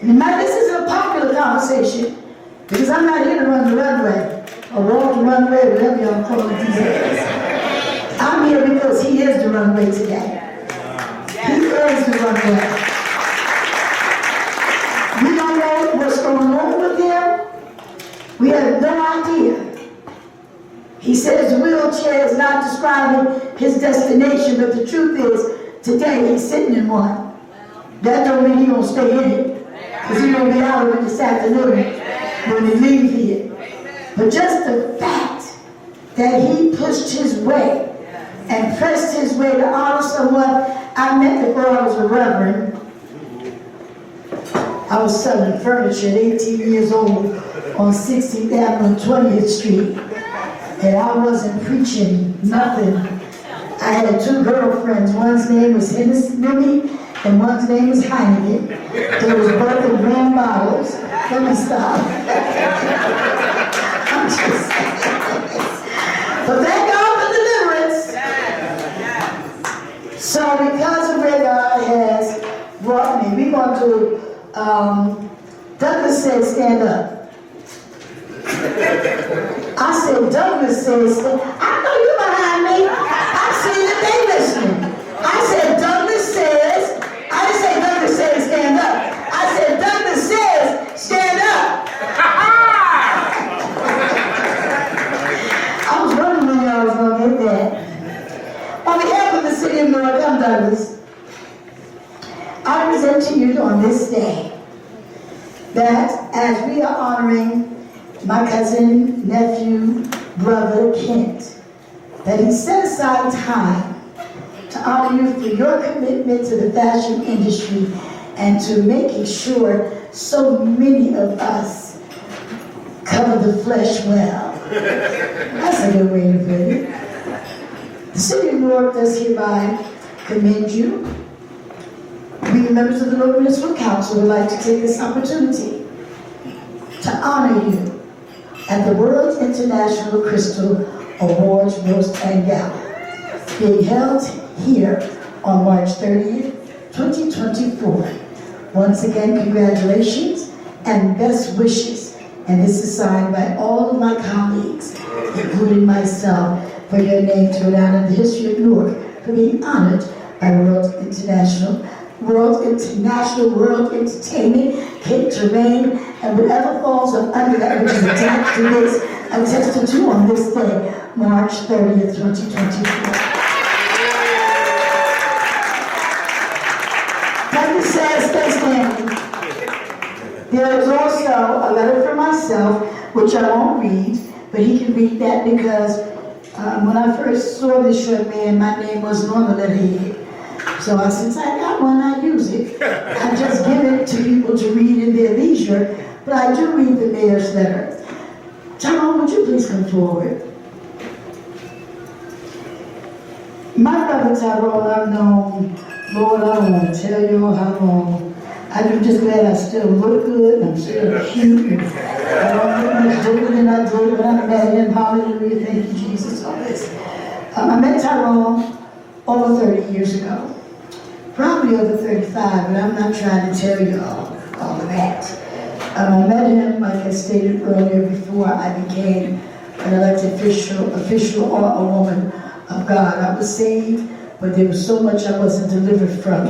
And this is a popular conversation because I'm not here to run the runway or walk the runway, whatever y'all call it these days. I'm here because he is the runway today. He is the runway. We don't know what's going on with him. We have no idea. He says the wheelchair is not describing his destination, but the truth is, today he's sitting in one. That don't mean he's going to stay in it, because he's going to be out of it this afternoon when he leaves here. But just the fact that he pushed his way and pressed his way to honor someone I met before I was a reverend. I was selling furniture at 18 years old on 16th Avenue and 20th Street. And I wasn't preaching nothing. I had two girlfriends. One's name was Hennessy and one's name was Heineken. They was both in grand bottles. Let me stop. I'm just but thank God for deliverance. So because of where God has brought me, we're going to, Douglas said stand up. I said, Douglas says, I know you behind me. I see that they listening. I said, Douglas says, I didn't say Douglas says stand up. I said, Douglas says stand up. I was wondering when y'all was going to get that. On behalf of the city of North, I'm Douglas. I present to you on this day that as we are honoring my cousin, nephew, brother, Kent, that he set aside time to honor you for your commitment to the fashion industry and to making sure so many of us cover the flesh well. That's a good way to put it. The city of Newark does hereby commend you. We, members of the Newark Municipal Council, would like to take this opportunity to honor you at the World International Crystal Awards Roast and Gala, being held here on March 30th, 2024. Once again, congratulations and best wishes. And this is signed by all of my colleagues, including myself, for your name to go down in the history of Newark for being honored by World Entertainment, Cape Terrain, and whatever falls under that which is attached to this, attested to on this day, March 30th, 2024. Like it says, stay standing. There is also a letter from myself, which I won't read, but he can read that because when I first saw this young man, my name wasn't on the letterhead. So since I got one, I use it. I just give it to people to read in their leisure, but I do read the mayor's letter. Tyrone, would you please come forward? My brother Tyrone, I've known, Lord, I don't want to tell you how long. I'm just glad I still look good, and I'm still cute, and I don't look much different than I did when I met him. Hallelujah, thank you, Jesus, all this. I met Tyrone over 30 years ago. Probably over 35, but I'm not trying to tell you all of that. I met him, like I stated earlier, before I became an elected official or a woman of God. I was saved, but there was so much I wasn't delivered from.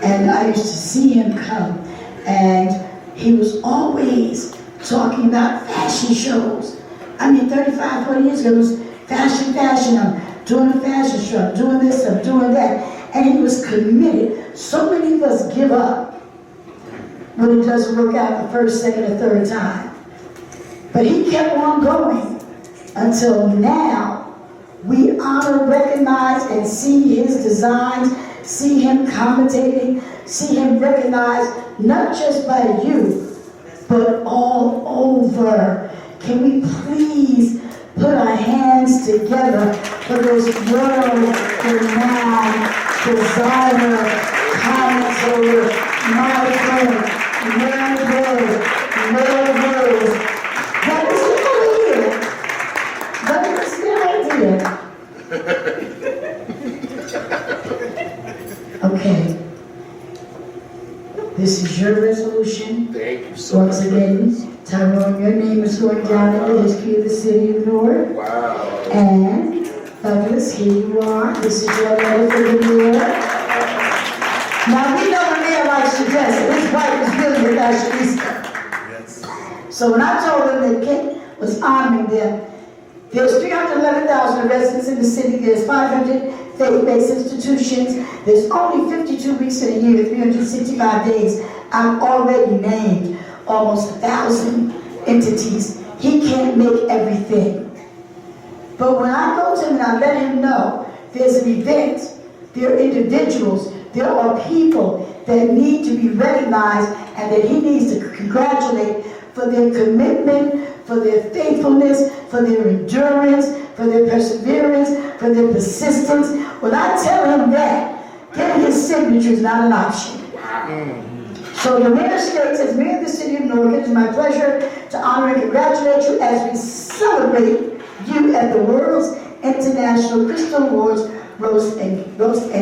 And I used to see him come, and he was always talking about fashion shows. I mean, 35, 40 years ago, it was fashion. I'm doing a fashion show, I'm doing this, I'm doing that. And he was committed. So many of us give up when it doesn't work out the first, second, or third time. But he kept on going until now. We honor, recognize, and see his designs, see him commentating, see him recognized, not just by you, but all over. Can we please put our hands together for this world-renowned designer, commentator, my friend, Rose. That is over here. That is still right here. Okay. This is your resolution. Thank you so Once much. again, Tyrone, your name is going down in the history of the city of Newark. Wow. And Douglas, here you are. This is your letter for the mayor. Now, we know the mayor likes to dress, and his wife is really a fashionista. So when I told them that Kate was honoring them, there's 311,000 residents in the city, there's 500 faith-based institutions, there's only 52 weeks in a year, 365 days. I've already named almost 1,000 entities. He can't make everything. But when I go to him and I let him know there's an event, there are individuals, there are people that need to be recognized and that he needs to congratulate for their commitment, for their faithfulness, for their endurance, for their perseverance, for their persistence. When I tell him that, getting his signature is not an option. So the mayor states, as mayor of the city of Newark, it is my pleasure to honor and congratulate you as we celebrate you at the World's International Crystal Awards Roast and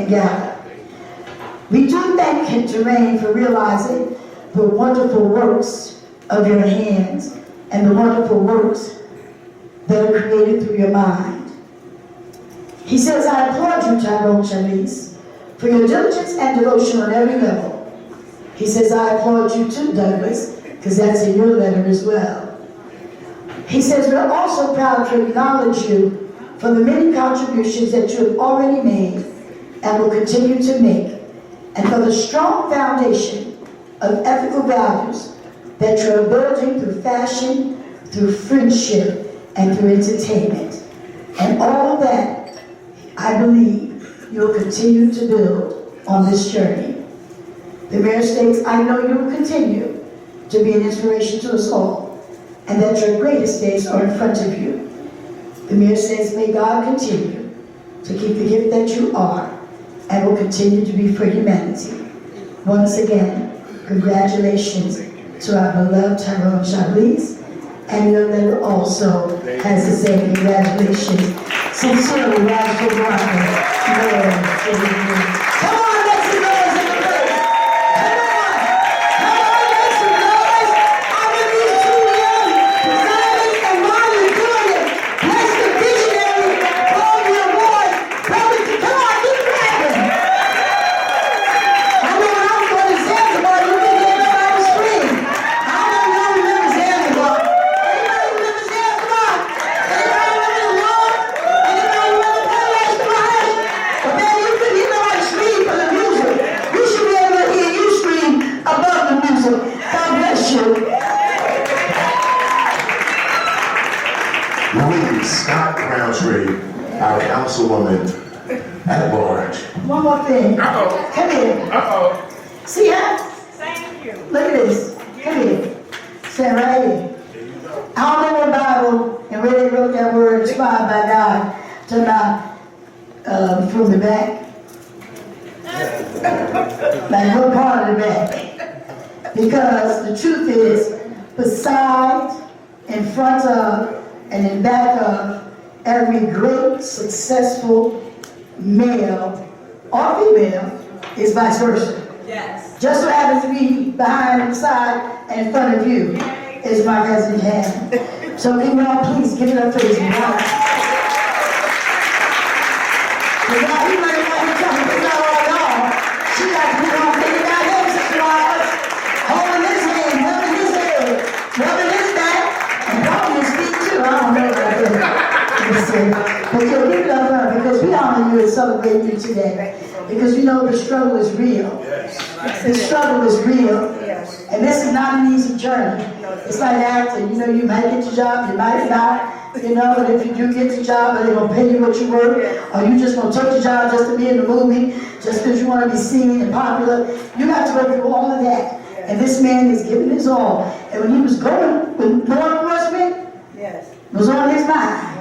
Gala. We do thank Jermaine for realizing the wonderful works of your hands and the wonderful works that are created through your mind. He says, I applaud you, Tyrone Charlize, for your diligence and devotion on every level. He says, I applaud you too, Douglas, because that's in your letter as well. He says, we're also proud to acknowledge you for the many contributions that you have already made and will continue to make, and for the strong foundation of ethical values that you are building through fashion, through friendship, and through entertainment. And all of that, I believe, you'll continue to build on this journey. The mayor states, I know you will continue to be an inspiration to us all, and that your greatest days are in front of you. The mayor says, may God continue to keep the gift that you are and will continue to be for humanity. Once again, congratulations to our beloved Tyrone Charlize, and your letter also has the same congratulations. Sincerely, Rajford Walker, Mayor of the City of Newark. Come on, make some noise in the place. Come on. Come on, make some noise. I'm with these two young designers, and while you're doing it, bless the visionary for the award. Brother, come on, keep rapping. I know when I was going to Zanzibar, you could get up on the screen. I know y'all remember Zanzibar. Anybody remember Zanzibar? Anybody remember the Lord? Anybody remember Paradise Garage? But man, you know how to scream for the music. You should be able to hear you scream above the music. God bless you. Louise Scott Roundtree, our councilwoman at large. One more thing. Uh-oh. Come here. Uh-oh. See her? Thank you. Look at this. Come here. Stand right here. I don't know what Bible and where they wrote that word, inspired by God, to not from the back. Like what part of the back? Because the truth is, beside, in front of, and in back of every great, successful male or female is vice versa. Yes. Just so happens to be behind, beside, and in front of you is my cousin Jan. So can you all please give it up for his wife? Because he might have to come and pick out all y'all. She got to put on figured out them subscribers, holding his hand, rubbing his head, rubbing his back, and probably his feet too. I don't know about that. But you'll give it up for her because we honor you and celebrate you today. Because you know the struggle is real. The struggle is real. And this is not an easy journey. It's like acting. You know, you might get your job, you might not. You know, but if you do get the job, are they going to pay you what you work? Or you just going to take the job just to be in the movie, just because you want to be seen and popular? You have to go through all of that. And this man is giving his all. And when he was going, when law enforcement was on his mind,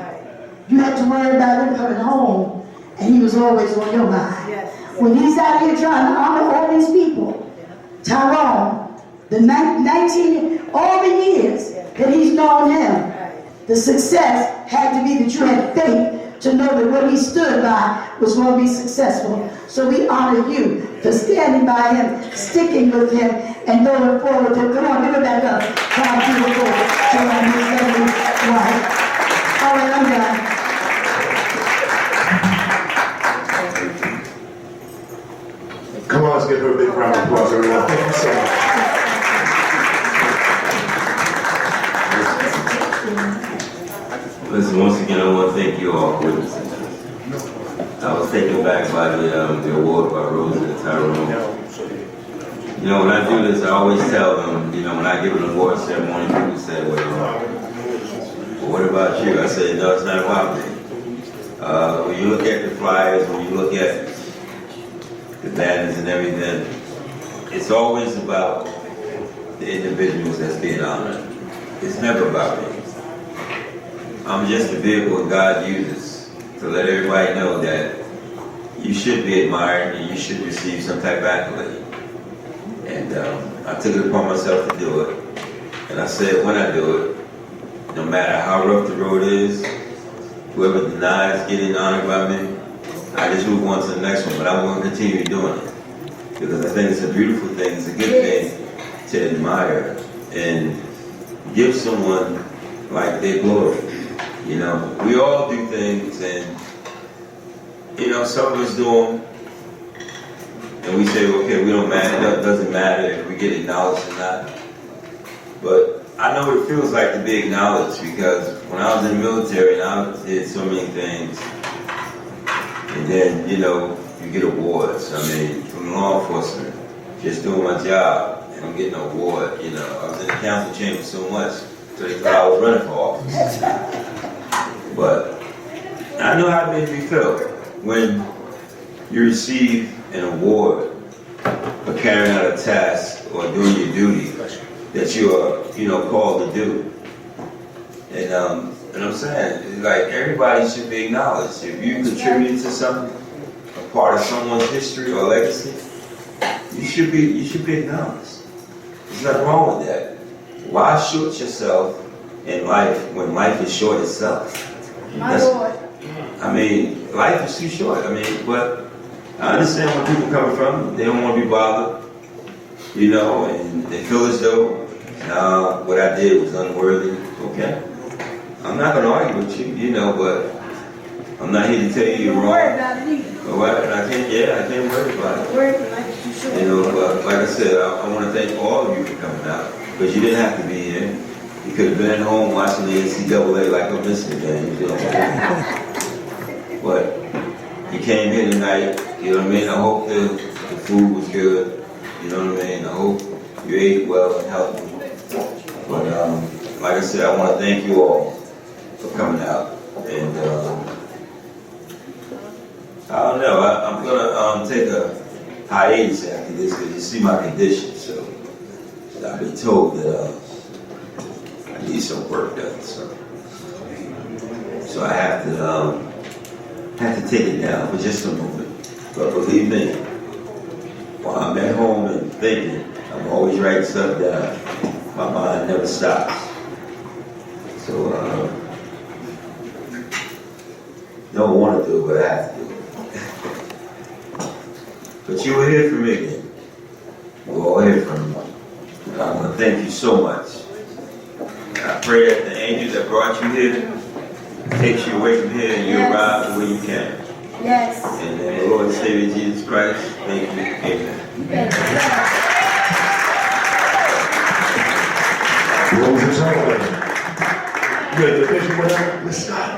you had to worry about him coming home, and he was always on your mind. When he's out here trying to honor all these people, Tyrone, the 19, all the years that he's known him, the success had to be that you had faith to know that what he stood by was going to be successful. So we honor you for standing by him, sticking with him, and going forward with him. Come on, give it back up. How beautiful to his lovely wife. All right, I'm done. Come on, let's give her a big round of applause, everyone. Thank you so much. Listen, once again, I want to thank you all for witnessing this. I was taken back by the award by Rose and Tyrone. You know, when I do this, I always tell them, you know, when I give an award ceremony, people say, well, what about you? I say, no, it's not about me. When you look at the flyers, when you look at the banners and everything, it's always about the individuals that's being honored. It's never about me. I'm just a vehicle God uses to let everybody know that you should be admired and you should receive some type of accolade. And I took it upon myself to do it. And I said when I do it, no matter how rough the road is, whoever denies getting honored by me, I just move on to the next one. But I'm going to continue doing it. Because I think it's a beautiful thing, it's a good thing to admire and give someone like their glory. You know, we all do things and, you know, some of us do them and we say, okay, we don't matter, it doesn't matter if we get acknowledged or not. But I know what it feels like to be acknowledged because when I was in the military and I did so many things and then, you know, you get awards. I mean, from law enforcement, just doing my job and I'm getting an award, you know. I was in the council chamber so much, so they thought I was running for office. But I know how it made me feel when you receive an award for carrying out a task or doing your duty that you are, you know, called to do. And I'm saying, like, everybody should be acknowledged. If you contributed to something, a part of someone's history or legacy, you should be acknowledged. There's nothing wrong with that. Why short yourself in life when life is short itself? My Lord. I mean, life is too short. I mean, but I understand where people coming from. They don't want to be bothered, you know, and they feel as though what I did was unworthy. Okay, I'm not going to argue with you, you know, but I'm not here to tell you you're wrong. Worry about it either. Well, I can't worry about it. Worry like you should. You know, but like I said, I want to thank all of you for coming out because you didn't have to be here. You could have been at home watching the NCAA like I'm missing the game, you know. But you came here tonight, you know what I mean? I hope the food was good, you know what I mean? I hope you ate well and healthy. But like I said, I want to thank you all for coming out. And I don't know, I'm going to take a hiatus after this because you see my condition. So I've been told that I need some work done. So I have to take it down for just a moment. But believe me, while I'm at home and thinking, I'm always writing stuff down. My mind never stops. So don't want to do it, but I have to do it. But you will hear from me again. We'll all hear from you. I want to thank you so much. I pray that the angel that brought you here takes you away from here and you arrive the way you can. Yes. And in the Lord and Savior Jesus Christ, thank you. Amen. Ladies and gentlemen, you ready to finish with that? Let's start.